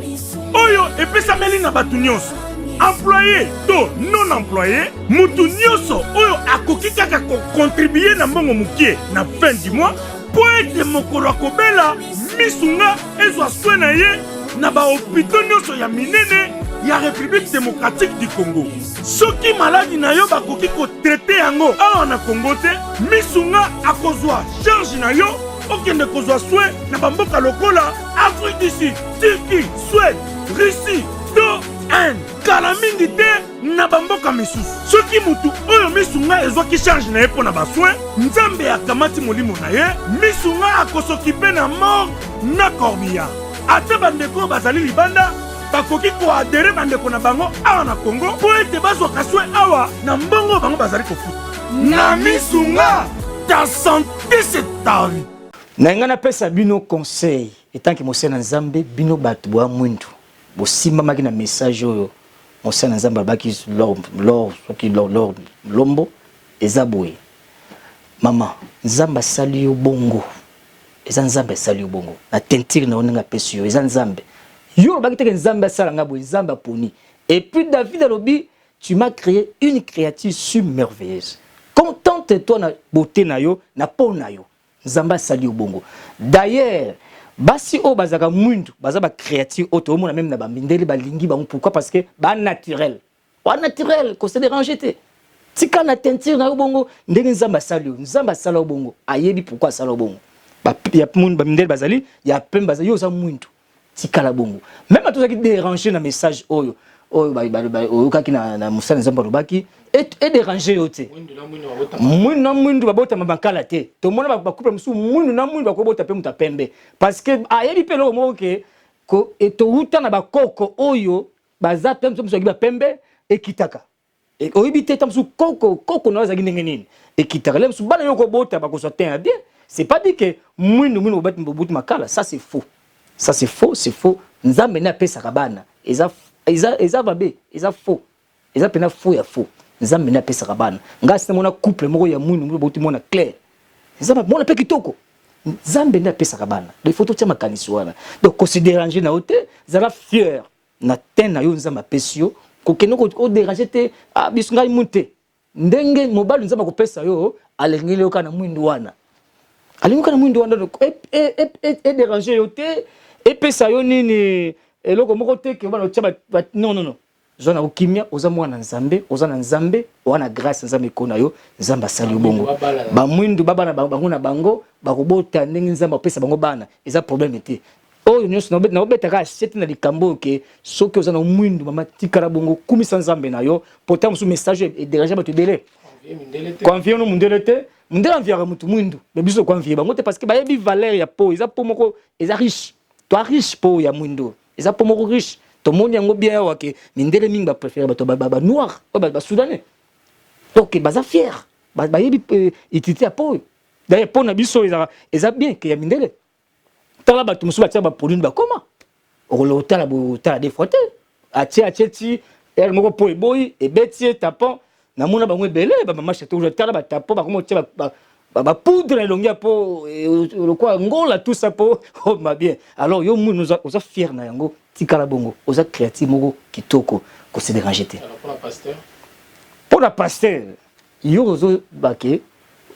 Oyo epesameli na batu nyonso. Employé to non employé, mutu nyonso oyo akoki kaka ko contribuer na mbongo mukie na fin du mois po ete mokolo akobela misunga ezwa soin na ye na ba hôpitaux nyonso ya minene ya République démocratique du Congo. Soki maladi na yo bakoki ko traiter yango awa na Congo te, misunga akozwa charge na yo okende kozwa soin na bamboka lokola Afrique du Sud, Turquie, Suède, Russie, to Inde. Kala mingi te na bamboka misusu. Soki mutu oyo misunga ezwaki charge na ye mpo na basoin, nzambe akamati molimo na ye, misunga akosokipe na mort na corbillard. Ate bandeko bazali libanda, bakoki koadere bandeko na bango awa na Congo po ete bazwaka soin awa na mbongo bango bazali kofuta. Na misunga, ta santé c'est ta vie. Na nga pesa bino conseil, etant que mose na nzambe bino batu bwa mwindu. Bo simba maki na message oyo. Mose na nzambe baki lombo ezaboye. Mama, nzamba sali yo bongo. Eza nzambe sali yo bongo. Na tentire na onenga pesi yo, eza nzambe. Yo baki teke nzambe sala ngabo nzamba poni. Et puis David alobi, tu m'as créé une créature submerveilleuse. Contente-toi na beauté na yo, na po na yo. Nzamba sali yo bongo. D'ailleurs, basi o bazaka mwindu, bazaba créature auto mona même na ba mindeli ba lingi ba pourquoi parce que ba naturel. Wa naturel ko se déranger te. Tika na teinture na yo bongo, ndenge nzamba sali yo, nzamba sala yo bongo. Ayebi pourquoi sala yo bongo. Ba ya mwindu ba mindeli bazali, ya pemba bazali yo za mwindu. Tika la bongo. Même tout ça qui déranger na message oyo. Oyo oyo kaki na musana nzamba lobaki et déranger yo te. Mwindu na mwindu babota mabakala te. To mona ba couple musu mwindu na mwindu bakobota pe muta pembe parce que ayebi pe lo mo ke ko eto uta na bakoko oyo baza pe musu ba pembe ekitaka. E oyebi te tamsu koko na zaki ndenge nini. Ekitaka le musu bana yo ko bota ba ko sotin bien. C'est pas dit que mwindu babota mbobuti makala, ça c'est faux. Ça c'est faux, c'est faux. Nzambe na pesa kabana. Eza babe, eza faux. Eza pena faux ya faux. Nzambe na pesa kabana. Ngasi mona couple moko ya mwinu mbo mona clair. Nzambe mona pe kitoko. Nzambe na pesa kabana. Les photos tia makanisi wana. Donc considéranger na hote, zala fier na tena yo nzamba pesio, ko kenoko o déranger te a bisunga munte. Ndenge mobile nzamba ko pesa yo, alengele yo kana mwindu wana. Alingo kana mwindu wana donc et déranger yo te et pesa yo nini eloko moko te ke bana tia non. Zona ukimia oza mwana nzambe, oza na nzambe, wana grâce nzambe kona yo, nzamba sali bongo. Ba mwindu baba na bango na bango, ba robota ndenge nzamba pesa bango bana, eza problème te. Oyo nyonso na obeta ka seti na likambo ke soki oza na mwindu mama tikala bongo kumisa nzambe na yo, pourtant musu message et déranger ba te délai. Confier no mundele te, mundele enviara mutu mwindu, mais biso confier bango te parce que ba yebi valeur ya po, eza po moko, eza riche. Toi riche po ya mwindu, eza po moko riche. Tout le monde yango bien wake mindele mingi ba préférer ba noir ba soudanais donc baza fier ba yebi ititi apo d'ailleurs pour na biso eza bien que ya mindele tala ba tumusu ba tia ba produit ba comment olo tala bo tala des fois atie ti elle moko po boy et betie tapon na mona ba ngwe belé ba mama chateau je tala ba tapon ba comment tia ba poudre longia po le quoi ngola tout ça po oh ma bien alors yo nous on fier na yango tikala bongo oza créatif moko kitoko ko se déranger te pour la pasteur yo ozo bake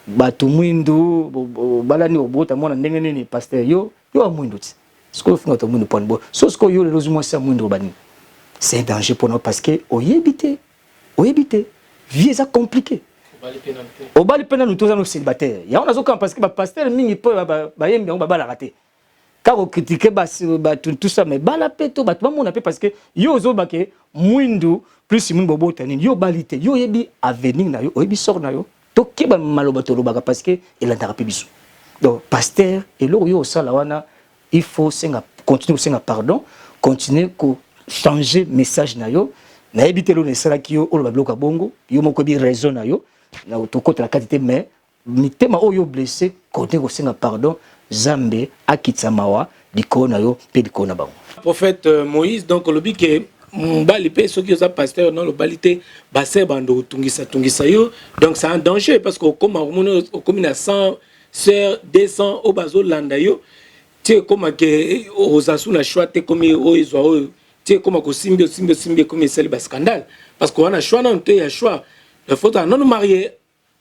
batu mwindu balani obota mona ndenge nini pasteur yo yo amwindo ti ce que finga to mwindo pon bo so ce que yo le lozimo sa mwindo bani c'est un danger pour nous parce que oyebité vie ça compliqué au bali pena nous tous nos célibataires ya on a zoka parce que ba pasteur mingi po ba yembi on ba la rater car on critiquer ba tout ça mais ba la peto ba tout monde parce que yo zo ba ke mwindo plus mwindo bobo tani yo balité yo yebi avenir na yo oyebi sort na yo to ke ba maloba to lobaka parce que il a therapie biso donc pasteur et lo yo sala wana il faut continuer senga pardon continuer ko changer message na yo na éviter le sala ki yo olo ba bloka bongo yo moko bi raison na yo na to côté la qualité mais mitema oyo blessé continuer ko senga pardon Zambe akitsamawa dikona yo pe dikona bango prophète Moïse donc lobi ke mbali pe soki oza pasteur non lobalité basé bando tungisa yo donc c'est un danger parce que comme on a 100 sœurs 200 au bazo landa yo tu comme que ozasu na choix te comme oizwa tu comme ko simbi comme c'est le scandale parce qu'on a choix non te ya choix il faut non marier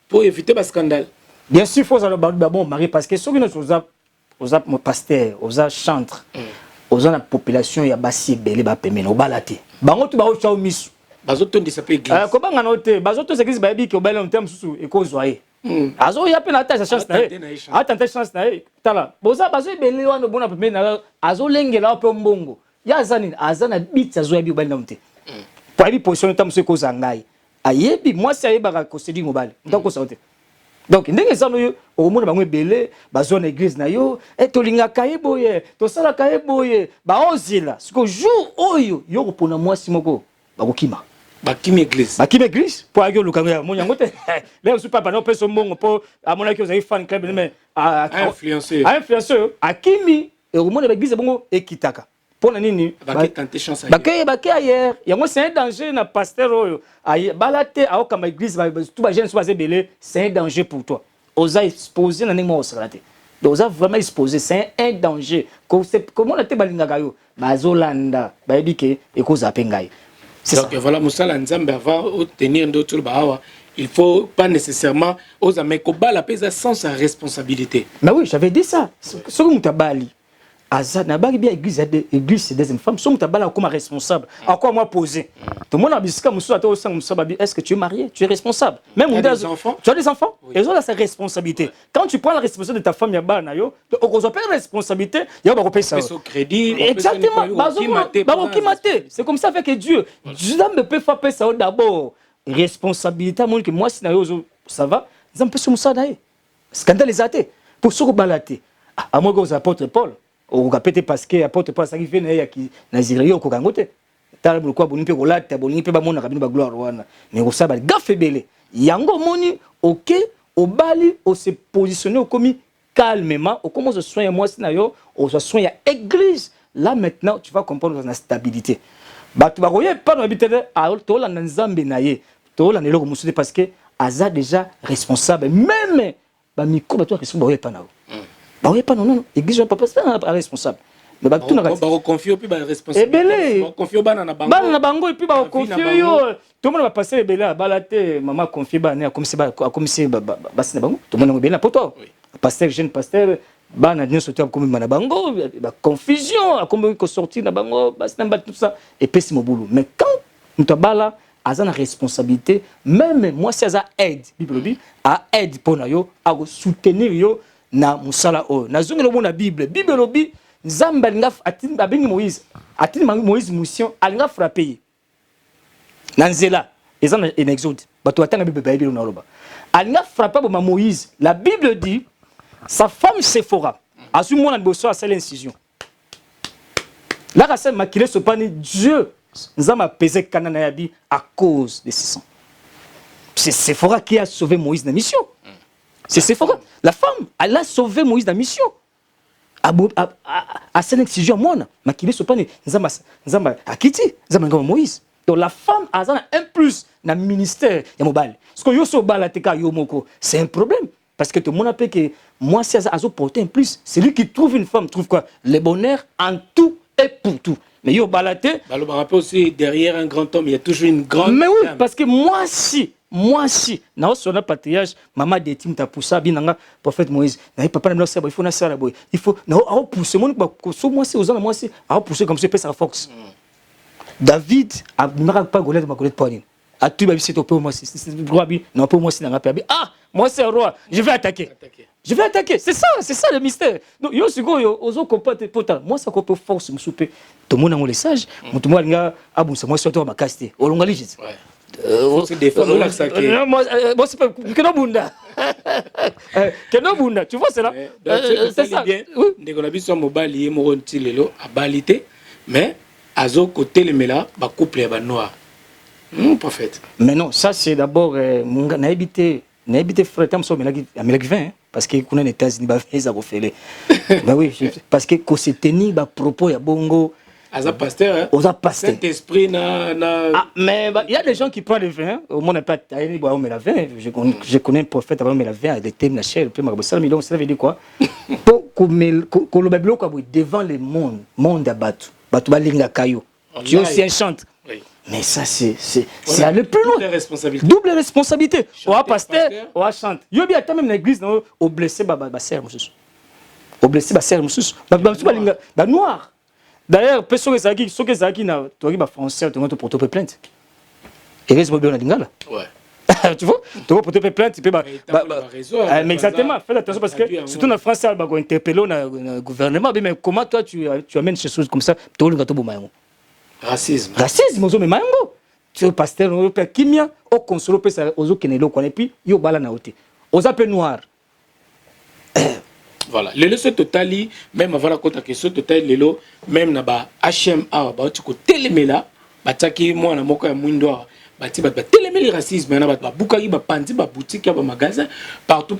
pour éviter le scandale bien sûr faut ça bon marier parce que soki nous oza mon pasteur oza chantre oza na population ya basi belé ba pemena obalate bango tu ba o chao misu bazoto ndisa pe église ko banga no te bazoto église ba bi ki obala on terme susu e ko zoye azo ya pe na ta chance na atante chance na tala boza bazo belé wana bona pemena azo lengela pe mbongo ya zani azana bit azo ya bi obala na mte pour bi position tam se ko zangai ayebi moi si ayeba ka kosedi mobile ndako sa ote donc ndenge ça no au monde bango belé bazo na église na yo et tolinga kaeboye to sala kaeboye ba ozila siko jour oyo yo ko pona moi simoko bakokima bakimi église pour agyo lukango ya monyango te le su papa no peso mbongo po amona ki oza fan club mais influenceur akimi et au monde ba église bongo ekitaka pour nini bakay ailleurs yango c'est un danger na pasteur oyo balate aoka ma église tout ba jeune soit belé c'est un danger pour toi oza exposer na ningo osalate donc oza vraiment exposer c'est un danger comment la te balingaka yo bazolanda bayebike ekoza pengai donc voilà musala nzambe avant obtenir d'autres bawa il faut pas nécessairement oza mekobala pesa sans sa responsabilité mais oui j'avais dit ça ce que mutabali Azana bagi bien église c'est des femmes sont tabala comme responsable à quoi moi poser tout le monde a bisika musu ato sang musu babi est-ce que tu es marié tu es responsable même tu as des enfants ils ont sa responsabilité quand tu prends la responsabilité de ta femme ya bana yo on a pas la responsabilité ya ba repay ça crédit exactement c'est comme ça fait que Dieu ne peut pas faire ça d'abord responsabilité moi que moi si na yo ça va ils ont pas sur musa daé scandale zaté pour ce que balaté à moi que aux apôtres Paul au capete parce que apporte pas ça qui fait na ki nazira ko kangote tala bulko boni pe kolata boni pe ba mona kabino ba gloire wana mais ko saba gafe belé yango moni OK au bali au se positionner au commis calmement au comment se soigner moi sinayo au se soigner église là maintenant tu vas comprendre la stabilité batu ba koye pas no habiter à to la nzambe naye to la neloko musude parce que aza déjà responsable même ba miko ba to responsable pas na bah oui pas non église papa c'est un responsable mais bah tout na confier puis bah responsable confier bana na bango et puis bah confier yo tout le monde va passer belé balate maman confier bana comme c'est bah c'est bango tout le monde belé pour toi pasteur jeune pasteur bana nyo sauter comme na bango bah confusion comme ko sortir na bango bah c'est tout ça et puis c'est mon boulot mais quand mutabala azana responsabilité même moi si aza aide bible a aide pour na yo a soutenir yo na musala o na zungelo mona bible lobi nzambe alinga atini babengi Moïse mission alinga frapper na nzela ezana en exode bato atanga bible na loba alinga frapper ba Moïse la bible dit sa femme Séphora azu mona bosso a celle incision là ka se makile sopani Dieu nzamba pesé kanana yabi à cause de ce sang c'est Séphora qui a sauvé Moïse na mission. C'est Séphora. La femme, elle a sauvé Moïse dans la mission. À cette excision, moi, ma qui est pas Nzamba Akiti, Nzamba Moïse. Donc la femme a un plus dans le ministère de Mobile. Ce que yo balateka yo moko, c'est un problème parce que tout le monde a appelle que moi si a porté un plus, c'est lui qui trouve une femme trouve quoi? Le bonheur en tout et pour tout. Mais yo balaté, bah le rappel aussi derrière un grand homme, il y a toujours une grande mais oui, femme. parce que moi si moi si na sona patriarche maman de tim ta poussa binanga prophète Moïse na papa na il faut na sala boy il faut na pousser mon ba so moi c'est aux moi c'est pousser comme ça peut sa force David a pas Goliath ma Goliath pas a tu ba c'est au peu moi c'est roi bi non pas moi c'est na pa ah moi c'est roi je vais attaquer c'est ça le mystère donc yo siko yo ozo comporter pota moi ça peut force me souper tout le monde a le sage tout le monde nga abusa moi surtout ma caster olongali juste faut se défendre là ça qui moi c'est pas que no bunda tu vois c'est là c'est ça ndeko na biso mobali ye moko ntilelo abalite mais azo côté le mela ba couple ba noir prophète mais non ça c'est d'abord na habité frère tam so melaki 20 parce que kuna les États-Unis ba feza ko fele bah oui parce que ko se tenir ba propos ya bongo Aza pasteur, Saint-Esprit mais il y a des gens qui prennent le vin. Au monde n'a pas taillé boire mais la vin. Je connais un prophète avant mais la vin, il était la chair, puis ça veut dire quoi? Pour que le babylone quoi devant le monde abattu. Batu balinga kayo. Tu aussi un chante. Mais ça c'est aller plus loin. Double responsabilité. Ou à pasteur, ou à chante. Yo bien même l'église au blessé ba serre monsieur. Au blessé ba serre monsieur. Ba noir. D'ailleurs, ceux qui na toi qui va français, tu vas te porter plainte. Et reste bien la lingala. Ouais. Tu vois? Tu vas porter plainte, tu peux mais exactement, fais attention parce que surtout en France, ça va interpeller le gouvernement, mais comment toi tu amènes ces choses comme ça, tu vas te bomayango. Racisme, ozo memango. Tu es pasteur, on peut kimia, au consolo peut ça ozo kenelo quoi et puis yo bala na oté. Oza pe noir. Voilà, le leçon totali même avant la côte question total lelo même na ba HMA ba tu ko telemela ba taki moi na moko ya mwindo ba ti ba telemeli racisme na ba buka ba pandi ba boutique ba magasin partout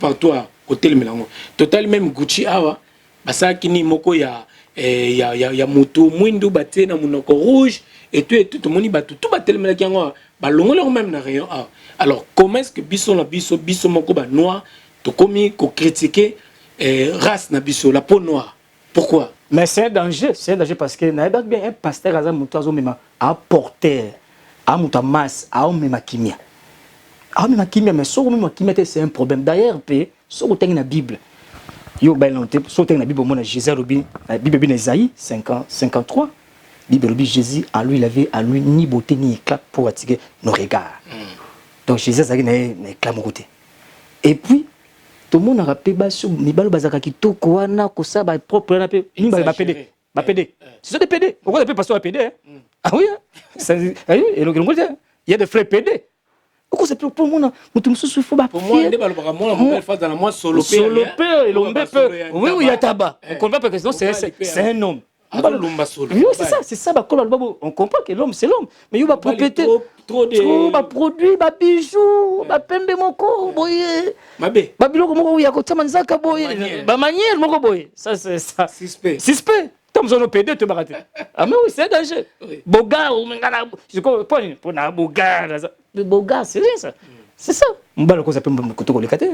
ko telemela ngo total même Gucci awa ba sa kini moko ya moto mwindo ba te na munoko rouge et tout moni ba tout ba telemela ki ngo ba longolo même na rayon a alors comment est-ce que biso moko ba noir to komi ko critiquer race na biso la peau noire. Pourquoi? Mais c'est un danger parce que n'a pas bien un pasteur à muto même à porter à muta masse à même kimia. À même kimia mais sur même kimia c'est un problème d'ailleurs sur le na Bible. Yo ben sur le na Bible mon Jésus robi la Bible bien Isaïe 53 Bible robi Jésus à lui il avait à lui ni beauté ni éclat pour attirer nos regards. Donc Jésus ça n'a éclat mon côté. Et puis tout le monde a rappelé basso mibalo bazaka kitoko wana ko ça ba propre na pe ni ba PD c'est ça des PD pourquoi des pasteur PD ah oui ça et le il y a des frères PD pourquoi c'est pour le monde mutu mususu faut ba pour moi ndé balobaka moi la phase dans la moi solo père et l'homme père oui il y a tabac on comprend pas que c'est un homme. Oui, c'est ça, on comprend que l'homme c'est l'homme, mais il va propriété trop de produits, bijoux, pembe moko boye. Ba biloko moko ya ko tamanzaka boye, ba manière moko boye. Ça c'est ça. Suspect. Comme on PD te barate. Ah mais oui, c'est danger. Boga ou ngana, je comprends pour na boga. Boga, c'est ça. C'est ça. Mbalo ko ça peut ko lekate.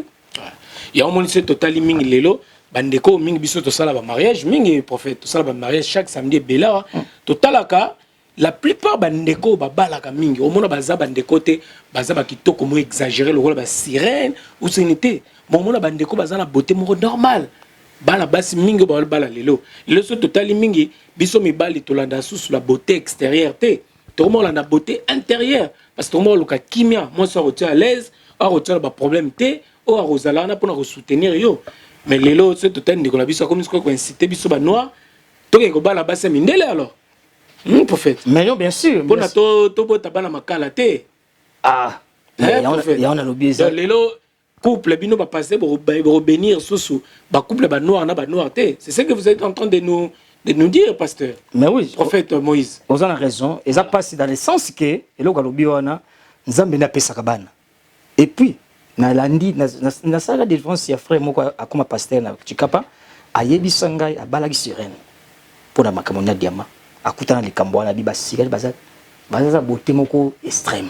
Il y a un monde totalement mingi lelo. Bandeko mingi biso to sala ba mariage mingi prophète to sala ba mariage chaque samedi bela totalaka la plupart bandeko ba balaka mingi au mona baza bandeko te baza ba kitoko mo exagérer le rôle ba sirène ou sénité bon mona bandeko baza na beauté mo normal bala basi mingi ba bala lelo so totali mingi biso mi bali to landa sous la beauté extérieure te to mo la beauté intérieure parce que mo luka kimia moi so retiens à l'aise a retiens ba problème te o a rosala na pour soutenir yo. Mais les lots, c'est tout un décollage. Comme ce qu'on incite, biso ba noir. Toi qui ba la basse mindele alors. Prophète. Mais non, bien sûr. Bon na to bota bana makala te. Ah. Il y en a l'objet ça. Les lots couple bino ba passer pour bénir sous ba couple ba noir na ba noir te. C'est ce que vous êtes en train de nous dire pasteur. Mais oui, prophète Moïse. Vous en avez raison. Et ça passe dans le sens que et là galobi wana nzambe na pesa kabana. Et puis na landi na sala défense ya frère moko akoma pasteur na chikapa ayebisa ngai abalaki sirène pour na makamona diamant akutana likambo na biba sirène baza beauté moko extrême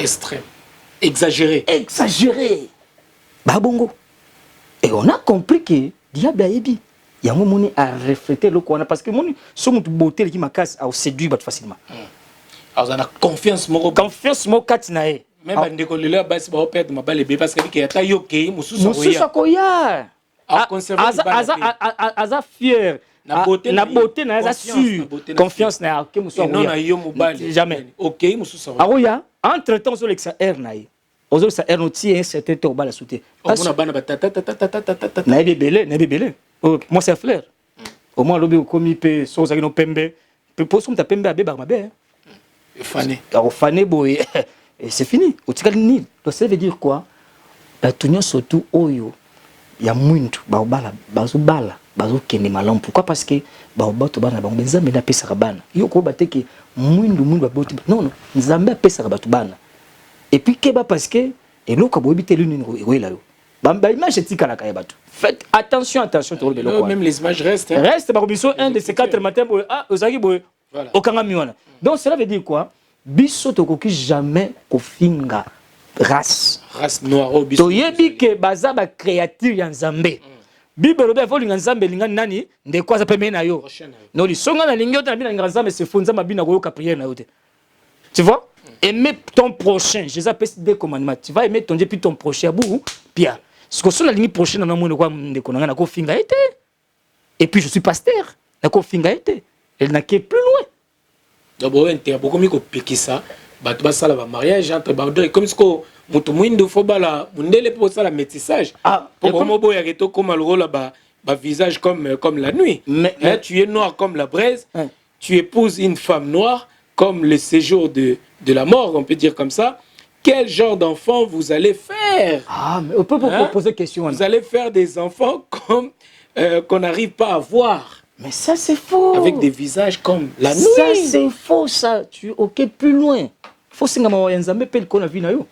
exagéré ba bongo et on a compris que diable ayebi yango moni a refléter le quoi parce que moni so mutu beauté qui makasi a séduire facilement alors on a confiance moko katina e même bandeko lelo basi ba perdre mabale be parce que yata yoke mususa koya aza fier na beauté na aza sûr confiance na ke mususa non na yo mobali jamais OK mususa aroya entre temps sur l'exa air na ye ozo sa air noti un certain temps bala sauter on a bana batata na bebele moi c'est fleur au moins lobi komi pe so za no pembe pe poso mta pembe abeba mabe fané fané boy et c'est fini otikali ni donc ça veut dire quoi la tunyo surtout oyo ya mwindu baobala bazo kende malam pourquoi parce que baobato bana bango nzambe na pesa kabana yo ko bateke mwindu baboti non nzambe pesa kabatu bana et puis keba parce que eloko boyebi te luni ngoela yo ba image etika la kayebatu faites attention to le même les images restent reste ba biso un de ces 4 matins boy ozaki boy okanga miwana donc cela veut dire quoi biso tokoki jamais kofinga race noire biso toyebi ke baza ba créature ya nzambe bible lobe fo linga nzambe linga nani ndeko aza pembe na yo no lisonga na lingi otana bina nzambe se fonza mabina koyoka prière na yo te tu vois aimer ton prochain Jésus appelle des commandements tu vas aimer ton Dieu puis ton prochain bou pia ce que sur la ligne prochaine na mona kwa ndeko na ko finga été et puis je suis pasteur na ko finga été elle n'a que plus loin d'abord inter beaucoup mi ko pikisa bato basala ba mariage entre baudre comme ce que mutu mwindu fo bala mundele pour ça la métissage pour mo boya keto comme le là ba visage comme la nuit mais tu es noir comme la braise tu épouses une femme noire comme le séjour de la mort, on peut dire comme ça. Quel genre d'enfant vous allez faire? Mais on peut poser question. Vous allez faire des enfants comme qu'on n'arrive pas à voir. Mais ça c'est faux. Avec des visages comme la nuit. Ça c'est faux ça. Tu ok plus loin. Faut singa ma nzambe pe ko na vie na yo.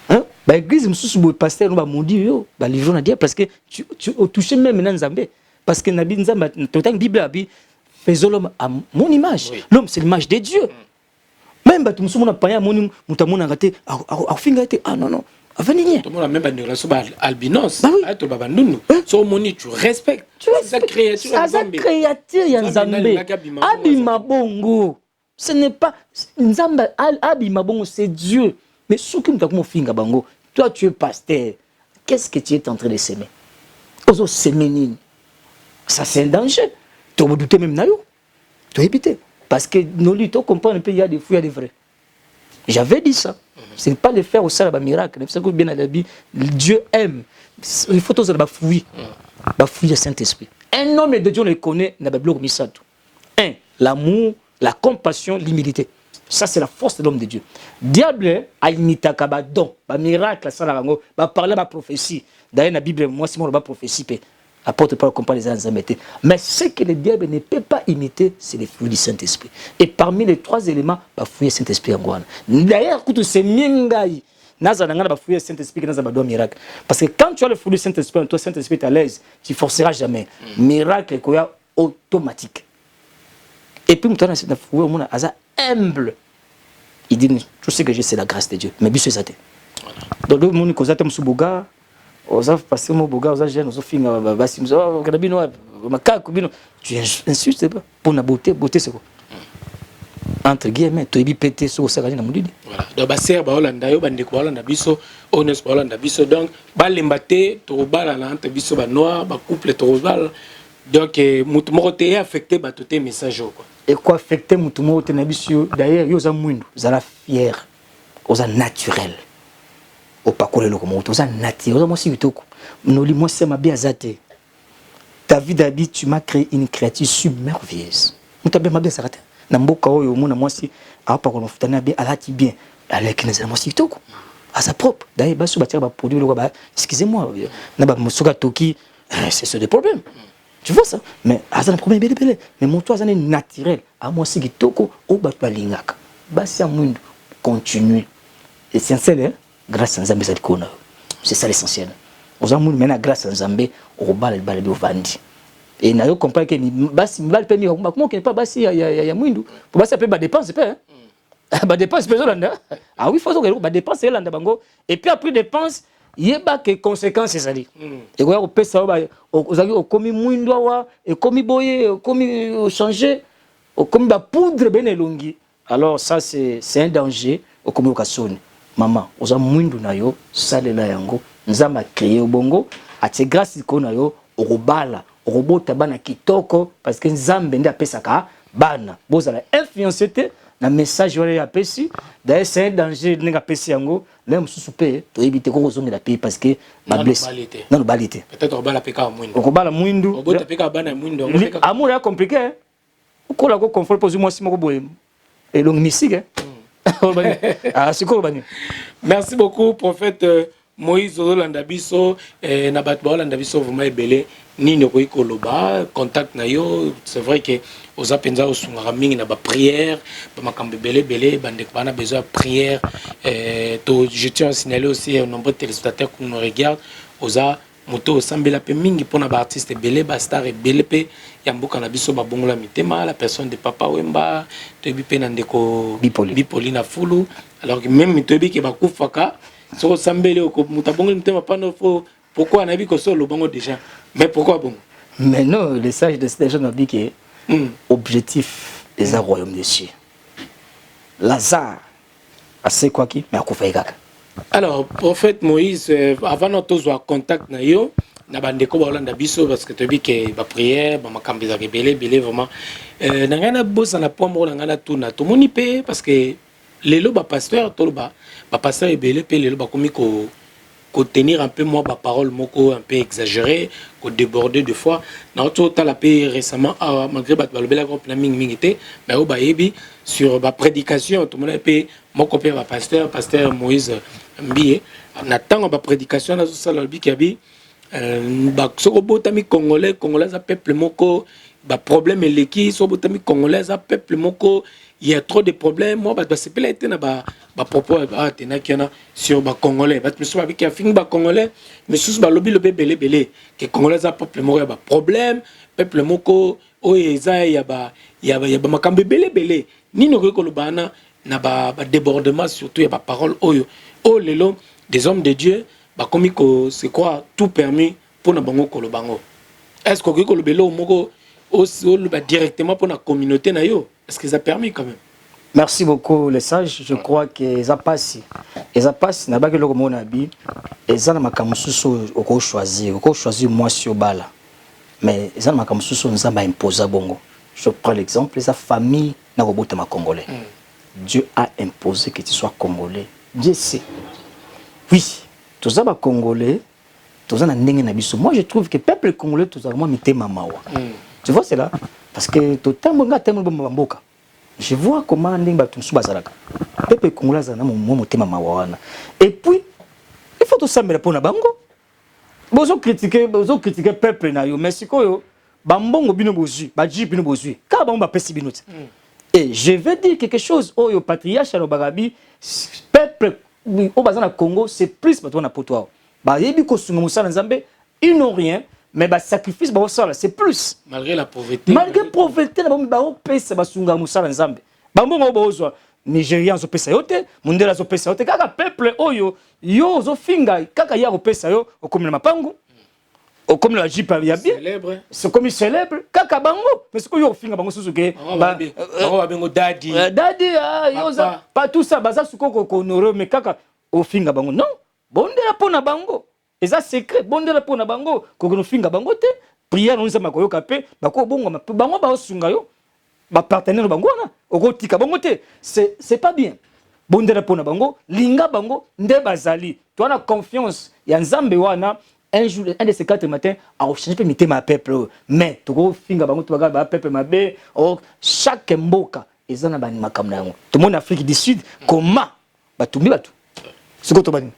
Hein? Ba église mususu bo pasteur no ba modi yo, ba livre na dia parce que tu touches même na nzambe parce que nabi nzamba totan Bible abi faisons l'homme à mon image. Oui. L'homme, c'est l'image de Dieu. Même si nous sommes pas mon mutamona gâté, ah non. Avenir. Tout le monde a même pas de relation albinos. Tu vas nous. So moni tu respectes. C'est créature. C'est créature Nzambe. Abima bongo. Ce n'est pas Nzambe abima bongo, c'est Dieu. Mais ce qui me finga bango, toi tu es pasteur. Qu'est-ce que tu es en train de s'aimer? Ozo semenine. Ça c'est un danger. Tu vas douter même na yo. Tu vas éviter. Parce que nos luttes, on comprend un peu, il y a des fous, il y a des vrais. J'avais dit ça. Ce n'est pas le faire au sein de miracle. C'est que bien Dieu aime. Il faut tous fouiller. Fouiller le Saint-Esprit. Un homme de Dieu, on le connaît dans la Bible. Un, l'amour, la compassion, l'humilité. Ça, c'est la force de l'homme de Dieu. Diable a imité un don, un miracle, un parler, une prophétie. D'ailleurs, dans la Bible, moi, c'est mon prophétie. Apporte pas comprendre les années. Mais ce que le diable ne peut pas imiter, c'est les fruits du Saint-Esprit. Et parmi les 3 éléments, il faut fouiller le Saint-Esprit en Guana. D'ailleurs, quand c'est mingaï, naza nangana fouiller le Saint-Esprit qui naza ba miracle. Parce que quand tu as le fruit du Saint-Esprit, toi Saint-Esprit est à l'aise, tu forceras jamais. Miracle est automatique. Et puis maintenant c'est fouiller mon asa humble. Il dit tout ce que j'ai c'est la grâce de Dieu. Mais bis c'est ça. Donc le monde cause atem subuga oza passer mon boga oza jeune oza finga basi mzo kadabino makako bino tu insultes pas pour la beauté c'est quoi entre guillemets to ebi pété so ça na mudidi voilà donc ba ser ba Hollanda yo bande ko Hollanda biso honest ba Hollanda biso donc ba lembate to bala na entre biso ba noir ba couple to bala donc mutu moko te affecté ba tout message quoi et quoi affecté mutu moko te na biso d'ailleurs yo za mwindu za la fière oza naturel au pakole le comment oza naturel oza moi si bitoko noli moi c'est ma bien zate David a dit tu m'as créé une créature merveilleuse mutabe ma bien sarata na mboka oyo mona moi si a pas qu'on futana bien alati bien avec les moi si bitoko à sa propre d'ailleurs baso batia ba produit le ba excusez-moi na ba mosoka toki c'est ce des problèmes tu vois ça mais asa un problème belé mais mon toi ça est naturel à moi si bitoko o ba lingaka basi ya mundu continue essentiel hein grâce à Nzambe Zadikona. C'est ça l'essentiel. Aux amours maintenant grâce à Nzambe au bal de vandi. Et na yo comprendre que basi mbal pe mi comment que pas basi ya mwindu. Pour basi pe ba dépense pe hein. Ba dépense pe zolanda. Ah oui, faut que ba dépense landa bango et puis après dépense yeba que conséquences c'est ça dit. Et quoi au pesa ba ozaki okomi mwindu wa et komi boye komi changer komi ba poudre ben elongi. Alors ça c'est un danger au komi okasoni. maman oza mwindu na yo salela yango nzamba créer bongo atie grâce ko na yo okobala okobota bana kitoko parce que nzambe ndi apesaka bana bozala influencer te na message wala ya pesi d'ailleurs c'est un danger ninga pesi yango le mususu pe to éviter ko kozongela pe parce que ba blesse non balité peut-être obala peka mwindu okobala mwindu obota peka bana mwindu amour est compliqué ko la ko confort pose moi si moko boye et long misike ah c'est quoi bani. Merci beaucoup prophète Moïse Olanda biso na bat Olanda biso vraiment ebele nini ko ikoloba contact na yo c'est vrai que aux apenza osungara mingi na ba prière ba makambe belé bande bana besoin de prière to je tiens à signaler aussi aux nombreux téléspectateurs qui nous regardent oza moto osambela pe mingi pona ba artiste belé ba star belé pe ya mboka na biso ba bongola mitema la personne de Papa Wemba to bi na ndeko bipoli na fulu alors que même to bi ke ba kufaka so sambele ko mutabongola mitema pano fo pourquoi na bi ko solo bongo déjà mais pourquoi bon mais non les sages de ces gens ont dit que objectif des royaume des cieux Lazare assez quoi qui mais akufa ikaka. Alors prophète Moïse avant notre contact na yo na bandeko ba Olanda biso parce que tu dis que ba prière ba makambi za belé vraiment na ngana bossa na pombo na ngana tuna to moni pe parce que lelo ba pasteur to ba pasteur belé pe lelo ba komi ko tenir un peu moi ba parole moko un peu exagéré ko déborder de fois na autre temps la paix récemment malgré ba balobela groupe na mingi té mais au ba yebi sur ba prédication tout monde pe moko pe ba pasteur Moïse Mbié na tango ba prédication na so la bi kabi ba soko botami congolais za peuple moko ba problème eleki so botami congolais za peuple moko il y a trop de problèmes moi ba c'est pas été na ba propos tena kiana sur ba congolais ba so ba ki afing ba congolais mais sous ba lobby belé que congolais za peuple moko ya ba problème peuple moko o eza ya ba makambe belé nino ko lobana na ba débordement surtout ya ba parole oyo oh lelo des hommes de Dieu ba komi ko c'est quoi tout permis pour na bango kolobango est-ce que ko lobelo moko o ba directement pour la communauté na yo est-ce que ça permis quand même. Merci beaucoup les sages je crois que ça passe na ba ke loko mona bi ezana makamususu oko choisir moi sur bala mais ezana makamususu nzamba imposer bongo je prends l'exemple les famille na robota ma congolais Dieu a imposé que tu sois congolais Dieu sait oui tous les congolais tous les ndenge na biso moi je trouve que peuple congolais tous vraiment mitema mawa tu vois c'est là parce que tout temps nga temo bomboka je vois comment ndenge ba tumsu bazalaka peuple congolais za na motema mawa wana et puis il faut tout ça me répondre bango bozo critiquer peuple na yo mais sikoyo bambongo bino bozui ba ji bino bozui ka ba mba pesi bino et je veux dire quelque chose au patriarche no bagabi peuple au bazana Congo c'est plus bato na poto ba yebi ko sunga musala nzambe ils n'ont rien mais ba sacrifice ba osala c'est plus malgré la pauvreté na ba pesa ba sunga musala nzambe bambongo bozwa Nigérians zo pesa yote mundela zo pesa yote kaka peuple oyo yo zo finga kaka ya ko pesa yo okomela mapangu comme la jipa ya bien c'est comme célèbre kaka bango mais ce que yo finga bango susuke ba bengo daddy yoza pas tout ça baza suko ko honorer mais kaka o finga bango non bondela pona bango eza secret bondela pona bango ko no finga bango te prière nous sama koyoka pe bako bongo bango ba osunga yo ba partenaire bango na okotika bango te c'est pas bien bondela pona bango linga bango nde bazali toi na confiance ya nzambe wana un jour, un de ces 4 matins, a changé ma peuple. Mais, tu vois, finga bango, tu vas regarder peuple mabé. Or, chaque mboka, ils ont un banima comme ça. Tout le monde en Afrique du Sud, comment? Bah, tout le monde. C'est quoi ton banima?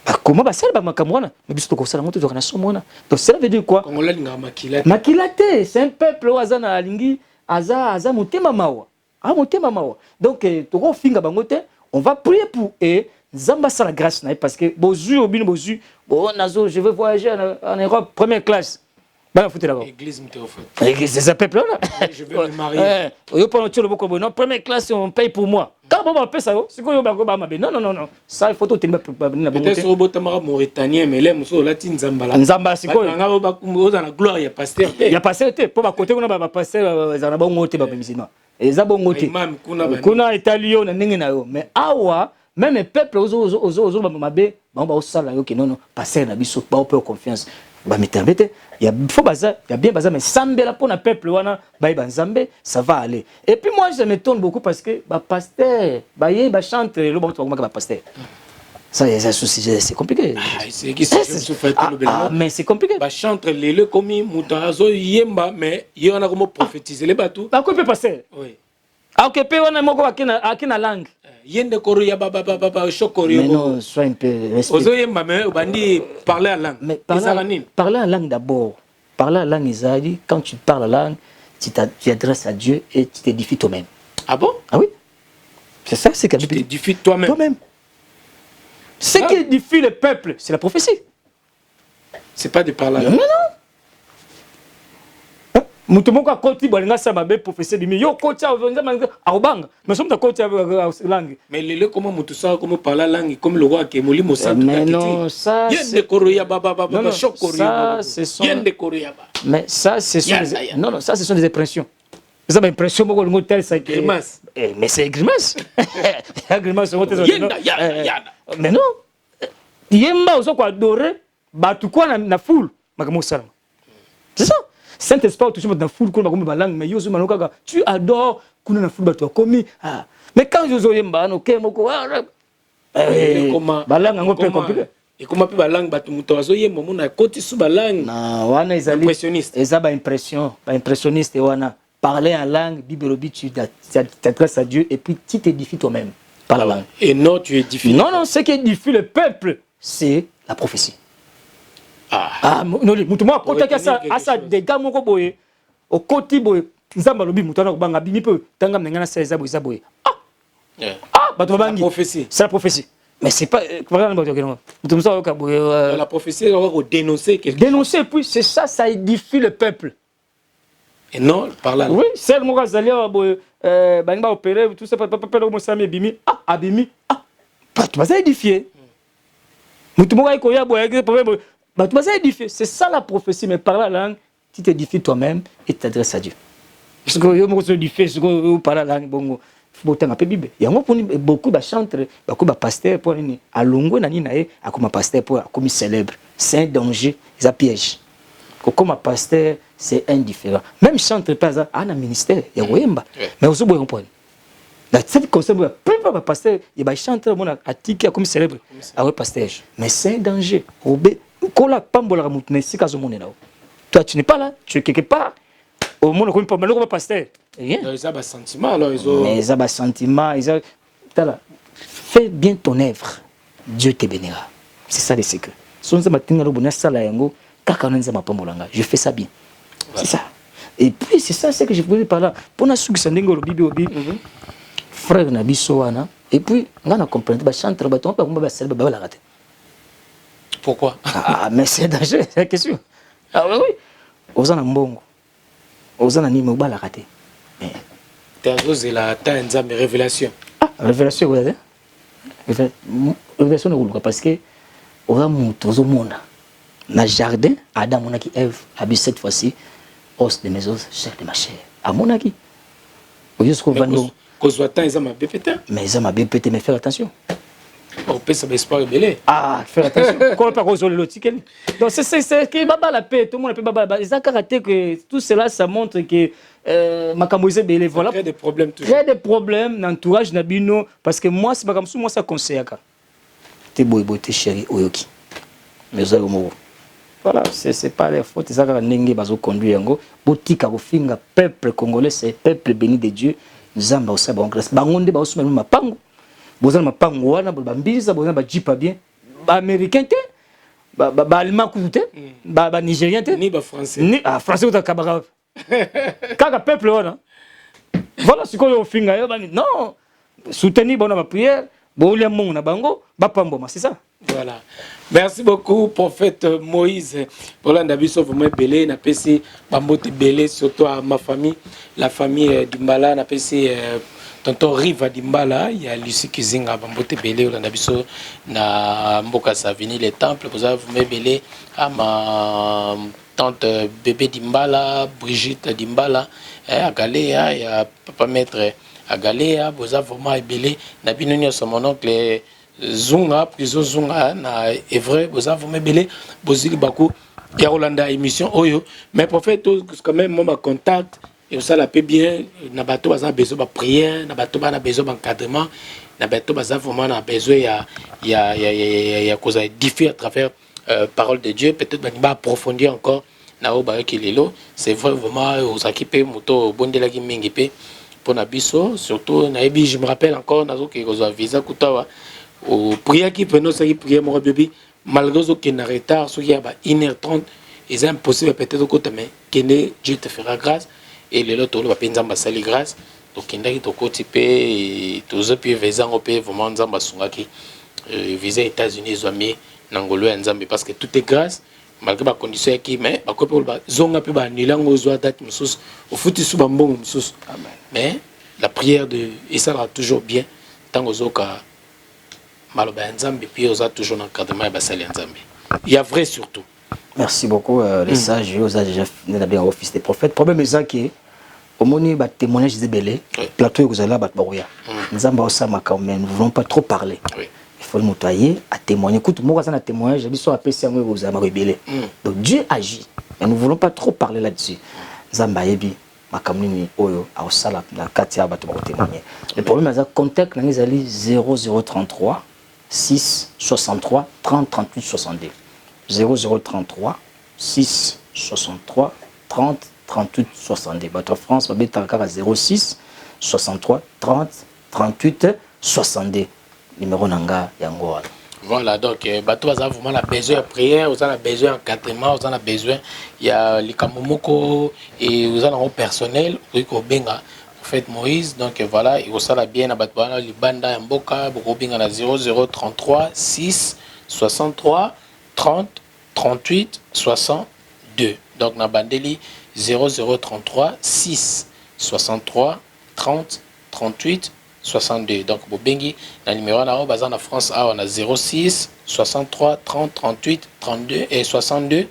Bah, comment bah, c'est le banima comme ça? Mais bis tu connais ça, tu dois connaître ça. Donc, ça veut dire quoi? Congolais, l'inga makilate. Makilate, c'est un peuple où azana lingi, aza motema mawa. Ah, motema mawa. Donc, tu vois, finga bango te, on va prier pour eux. Zamba sa la grâce parce que bozu obino bozu bon nazo je veux voyager en Europe première classe ba foutre là-bas église m'était offert c'est ça peuple là je veux me marier yo pas le beaucoup non première classe on paye pour moi quand on paye ça c'est quoi yo ba non ça il faut tout tenir na bon peut-être au botamara mauritanien mais les muso la tinzamba là nzamba c'est quoi nga ba oza na gloire ya pasteur te pour ba côté kuna ba pasteur za na bongo te ba musulman eza bongo te kuna italien na ndenge na yo mais awa même les peuples aux mabé ba sala yo que non passer na biso ba peu confiance ba metambete il y a faut baza il y a bien baza mais sambela pour na peuple wana ba nzambe ça va aller. Et puis moi je m'étonne beaucoup parce que ba pasteur ba chante le ba pasteur. Ça c'est compliqué. Mais c'est compliqué. Ba chante le comme mutazo yemba mais yona comme prophétiser les bateaux. Ba quoi peut passer? Oui. Ah ok pe wana moko akina langue. Yende koro ya baba chokori. Mais non, sois un peu respectueux. Ozo yemba mais bandi parler à langue. Mais parler en langue d'abord. Parler en langue Isaïe, quand tu parles la langue, tu t'adresses à Dieu et tu t'édifies toi-même. Ah bon? Ah oui. C'est ça, c'est tu t'édifies toi-même. Toi-même. Ce qui édifie le peuple, c'est la prophétie. C'est pas de parler. Mais non. Mutumoko akoti bolinga sama be prophétie bimi yo koti arobanga mais somme ta koti langue mais le comment mutu ça comme parler langue comme le roi qui molimo ça mais non ça c'est koroya baba chokori ça c'est son yende koroya ba mais ça c'est non ça ce sont des impressions ça impression moko le tel ça grimace mais c'est grimace grimace yenda mais non yemba ozo ko adorer batu kwa na foule makamo salama c'est ça. Saint-Esprit, tu as foule comme la langue, mais tu adores qu'on a foule bateau commis. Mais quand je suis en ok, la langue est un peu compliquée. Et comment peut la langue bateau mutozo yé mon a côté sous la langue. Non, wana impressionniste. Et ça ba impression, ba impressionniste et wana parler en langue, Bible tu t'adresses à Dieu et puis tu t'édifies toi-même par la langue. Et non, tu édifies. Non, ce qui édifie le peuple, c'est la prophétie. Non, mutu mo akotaki asa dega moko boye okoti boye nzamba lobi mutu na kobanga bimi pe tanga menga na sa boye boye bato bangi prophétie c'est la prophétie mais c'est pas voilà bato ke non mutu musa oka boye la prophétie on va dénoncer quelque dénoncer puis c'est ça ça édifie le peuple et non par là oui c'est mo kazalia boye bangi ba opérer tout ça pas mo sami bimi abimi bato baza édifier mutu mo ka ya boye problème. C'est ça la prophétie, mais par la langue, tu t'édifies toi-même et tu t'adresses à Dieu. Parce que je me édifié, par la langue, bon, il faut un peu Bible. Il y a beaucoup de chantres, beaucoup de pasteurs pour aller à Longo, comme pasteur pour comme célèbre. C'est un danger, c'est un piège. Comme pasteur, c'est indifférent. Même chantre, par exemple, un ministère, il y a Wemba, mais aussi bon point. Cette concept, plus de pasteur, il y a chantre, à Tiki, comme célèbre, à pasteur. Mais c'est un danger. Toi, tu n'es pas là, tu es quelque part. Au monde, on ne peut pas passer. Rien. Ils ont des sentiments, alors ils ont. Mais ils ont des sentiments. Fais bien ton œuvre. Dieu te bénira. C'est ça le secret. Je fais ça bien. C'est ça. Et puis, c'est ça ce que je voulais parler. Pour nous, frère Nabisoana. Et puis, on a compris. Pourquoi? Mais c'est dangereux, c'est la question. Ah oui, oui. Aux Anambongo. Aux Ananimo la raté. C'est la Tanzanie révélation. Révélation, vous avez révélation de parce que on a monté au monde. Dans le jardin, Adam, on a qui Ève, a bu cette fois-ci, os de mes os, chair de ma chair. À mon avis. Au lieu de ce qu'on va nous. Mais ils ont ma BPT, mais faire attention. On peut ça espoir rebelle. Faire attention. Quoi pas cause le ticket. Donc c'est que baba la paix, tout le monde peut baba. Ils ont karaté que tout cela ça montre que Makamoise belé voilà. Crée des problèmes toujours. Crée des problèmes dans l'entourage Nabino parce que moi c'est pas comme ça moi ça conseille ka. T'es boy t'es chéri oyoki. Mais ça voilà, c'est pas les fautes ça ka ndenge bazo conduire ngo botika kofinga peuple congolais c'est peuple béni de Dieu. Nzamba osaba en grâce. Bangonde ba osuma mapango. Bozana mapango wana bambiza bozana ba jipa bien ba américain te ba allemand kuté ba nigérien te ni ba français ni français ou ta kabara kaka peuple wana voilà ce qu'on finga yo non soutenir bona ba prière bolia mon na bango ba pamboma c'est ça. Voilà. Merci beaucoup, prophète Moïse. Pour l'andabiso, vous m'avez belé, n'a pas si bambote belé, surtout à ma famille, la famille d'Imbala, n'a pas si tonton Riva d'Imbala, il y a Lucie Kizinga, bambote belé, l'andabiso, na Mboka Savini, les temples, vous m'avez belé à ma tante bébé d'Imbala, Brigitte d'Imbala, à Galéa, et à papa maître à Galéa, vous avez vraiment ébélé. N'a pas eu mon oncle Zunga, prison Zunga, na est vrai, vous avez vraiment ébélé. Vous avez beaucoup. Il y a Hollanda émission, oyo. Mais pour faire tout, quand même, moi, contact, et ça la paix bien. Na bateau, a besoin de prière, na bateau, a besoin d'encadrement, na bateau, vraiment a besoin, il y a cause à diffuser à travers parole de Dieu. Peut-être qu'on va approfondir encore. C'est vraiment aux équipes moto bon de la guimingipé pour Nabiso surtout naebi je me rappelle encore nazo que aux visa kutawa au prière qui prenons ça qui prière mon bébé malgré ce qui est en retard ce qui a 1h30 c'est impossible peut-être côté mais que Dieu te fera grâce et les autres va penser à sali grâce donc il y a tout côté et tous puis visa on peut vraiment nzamba sungaki visa États-Unis zoami nangolo nzambe parce que tout est grâce malgré les conditions qui mais à côté zonga peut annuler aux date musus au foutu sous bambou musus mais la prière de et ça va toujours bien tant aux oka maloba nzambe puis aux a toujours encadrement et basali nzambe il y a vrai surtout. Merci beaucoup les sages aux a déjà fini bien au fils des prophètes problème est ça qui au moni ba témoignage des belé plateau que vous allez là ba barouya nzamba osama quand même nous ne voulons pas trop parler. Il faut le motoyer à témoigner. Écoute, moi, quand on a témoigné, j'ai dit sur la PC, vous avez rebellé. Donc Dieu agit. Mais nous ne voulons pas trop parler là-dessus. Zamba Ebi, ma camini, Oyo, à Osala, la Katia, va témoigner. Le problème, c'est que le contact, c'est 0033 6 63 30 38 62. 0033 6 63 30 38 62. Votre France, va être à 06 63 30 38 62. Numéro nanga yangoa. Voilà donc bateau a vraiment la besoin de prière, vous avez besoin d'encadrement, vous avez besoin il y a les kamomoko et vous avez un personnel pour benga en fait Moïse donc voilà et vous avez bien à bateau les banda mboka pour benga na 0033 6 63 30 38 62 donc na bandeli 0033 6 63 30 38 62 donc bobengi na numéro na baza na France on a 06 63 30 38 32 et 62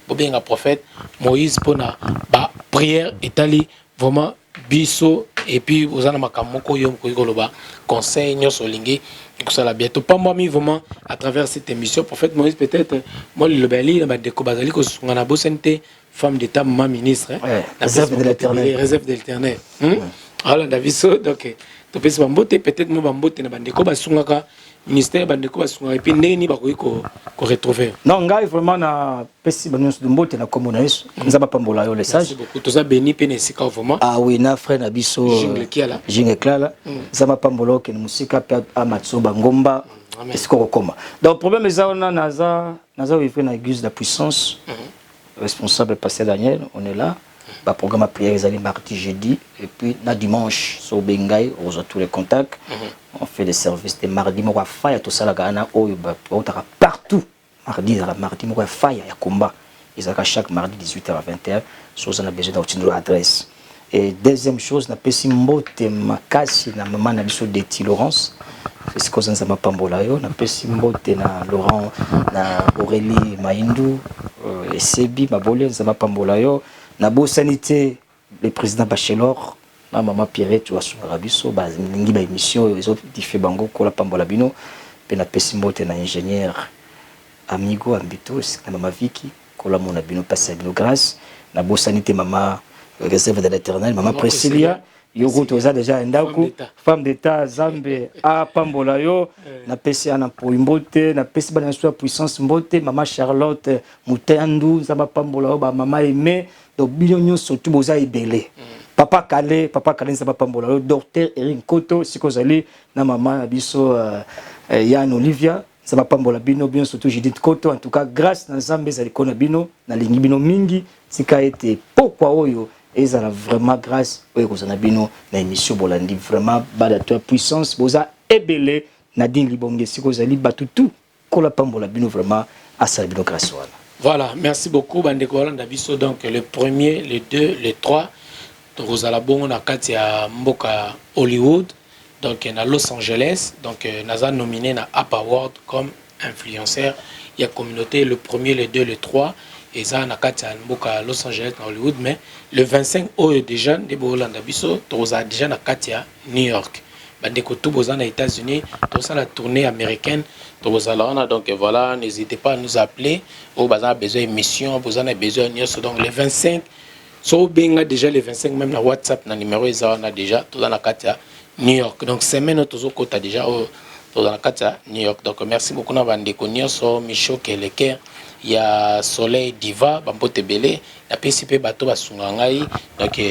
bobenga prophète Moïse pona ba prière etali vraiment biso et puis vous en makamoko yom ko koloba conseil nyoso lingi ko sala bientôt pas moi mi vraiment à travers cette émission prophète Moïse peut-être moi le beli na ba deko bazali ko sunga na bosente femme d'état maman ministre réserve de l'éternel réserve de l'éternel alors Daviso donc topesi bambote peut-être mo bambote na bandeko basungaka ministère bandeko basungaka et puis ndeni bakoki ko retrouver non ngai vraiment na pesi banyo de mbote na komona Yesu nzaba pambola yo le sage toza béni pe nesika vraiment ah oui na frère na biso jingle klala nzaba pambola ke musika pe amatsoba ngomba esiko kokoma donc problème ezana naza vivre na église de la puissance responsable pasteur Daniel on est là. Le programme à prière les mardi, jeudi et puis na dimanche sur Bengai on a tous les contacts on fait des services de mardi moi faya tout ça la gana partout mardi moi faya ya combat ils ont chaque mardi 18h à 20h sur ça on a besoin d'obtenir l'adresse et deuxième chose na pesi mbote makasi na maman na biso de Laurence c'est ce que ça m'a pambola yo na pesi mbote na Laurent na Aurélie Maindu et Sebi mabole ça m'a pambola yo na bo sanité le président Bachelor na maman Pierrette tu vois sur Rabiso ba ngi ba émission ils ont diffé bango ko la pambola bino pe na pesimbote na ingénieur amigo ambito na maman Vicky ko la mona bino passer bino grâce na bo sanité maman réserve de l'éternel maman Priscilla yo toza déjà ndaku femme d'état Zambe a pambola yo na pesi ana poimbote na pesi bana sur puissance mbote maman Charlotte Mutandu zaba pambola yo ba maman Aimé donc binyonyo surtout boza ebele papa Kale zaba pambola yo docteur Eric Koto sikozali na maman biso Yann Olivia zaba pambola bino bien surtout Judith Koto en tout cas grâce na Zambe zali kona bino na lingi bino mingi sika ete pourquoi oyo et ça a vraiment grâce au Kozanabino na émission Bolandi vraiment badateur puissance boza ebele Nadine Libonge si kozali batutu kola pambola bino vraiment à salbino grâce voilà merci beaucoup bandeko Bolanda biso donc le premier le 2 le 3 Rosala Bongo na kati ya mboka Hollywood donc na Los Angeles donc naza nominé na App Award comme influenceur il y a communauté le premier le 2 le 3 et ça na kati ya mboka Los Angeles na Hollywood, mais le 25 déjà de Bolanda biso toza déjà na kati ya New York. Bandeko tout aux États-Unis, tout ça la tournée américaine, tout ça là, donc voilà, n'hésitez pas à nous appeler. Au bazar besoin d'émission, besoin de besoin de donc les 25, so bien déjà les 25 même la WhatsApp, na numéro ils ont déjà tout dans la carte à New York. Donc semaine tout au côté déjà tout dans la carte à New York. Donc merci beaucoup na bandeko nyonso Micho Keleke. Il y a Soleil Diva, Bambote Belé, la PCP Bato Basungangai, donc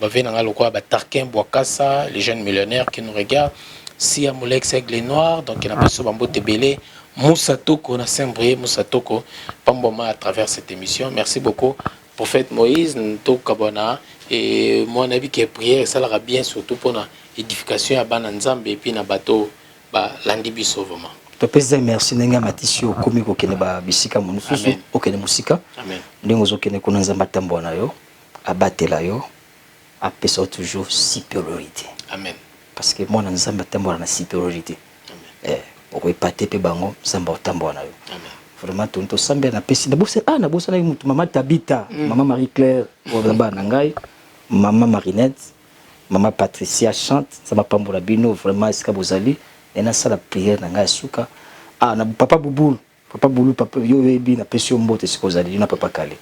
Bavenanga Lokwa Batarkin Boakassa, les jeunes millionnaires qui nous regardent, Sia Molex Aigle Noir, donc il y a Bambote Belé, Moussatoko, on a Saint-Brieuc, Moussatoko, Pamboma à travers cette émission. Merci beaucoup, Prophète Moïse, Nto Kabona, et mon avis que prière, ça l'ira bien, surtout pour l'édification à Bananzambe et puis na Bato, Landibi Sauvement. Topeza merci nenga matisi okomi kokene ba bisika monususu okene musika ndenge ozokene kuna nzamba tambo na yo abatela yo apesa toujours supériorité. Amen. Parce que moi nzamba tambo na supériorité. Amen. Okoipate pe bango nzamba tambo na yo. Amen. Vraiment tonto sambe na pesi na bosa na bosa na mutu mama Tabita, mama Marie Claire ozamba na ngai, mama Marinette, mama Patricia chante, ça va pambola bino vraiment esika bozali. Et na sala prière na ngai suka na papa Boubou papa yo yebi na pesi mbote sikozali na papa kale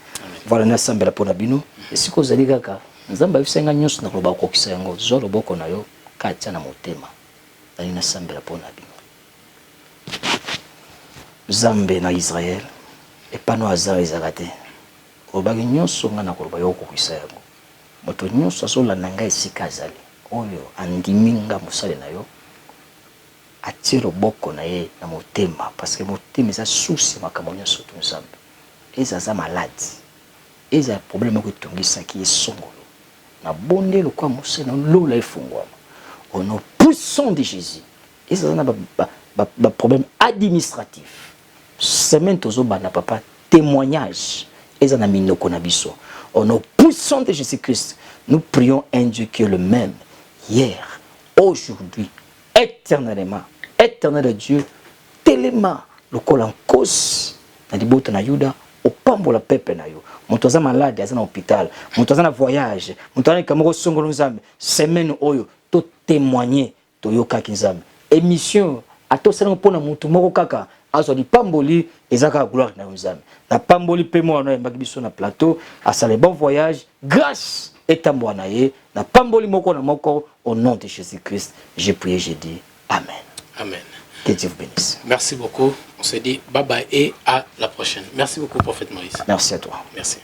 voilà na sambela pona bino sikozali kaka nzamba bisenga nyonso na koba kokisa yango zolo boko na yo katia na motema ali na sambela pona bino Zambe na Israël et pas no azar ezakate obaki nyonso nga na koba yo kokisa yango moto nyonso asola na ngai sikazali oyo andiminga musale na yo atiro boko na ye na motema parce que motema eza souci makambo nyonso to nzambe eza malade eza problème ko tongisaki esongolo na bonde lokwa mose na lola efungwama au nom puissant de Jésus eza na ba problème administratif semaine tozo bana papa témoignage eza na minoko na biso au nom puissant de Jésus-Christ nous prions un Dieu qui est le même hier aujourd'hui éternellement, éternel Dieu, tellement le col en cause, na dibota na Yuda, au pambo la pepe na yo. Montoza malade, à l'hôpital, montoza na voyage, montoza kamoko songolo nzambe, semaine oyo, to témoigner, to yoka kinzambe. Émission, à to sena pona mutu moko kaka, azo di pamboli, ezaka gloire na nzambe. Na pamboli pe mo na mbakibiso na plateau, à ça les bon voyage, grâce et tambo na ye, na pamboli moko na moko, au nom de Jésus-Christ, j'ai prié, j'ai dit Amen. Amen. Que Dieu vous bénisse. Merci beaucoup. On se dit bye bye et à la prochaine. Merci beaucoup, Prophète Moïse. Merci à toi. Merci.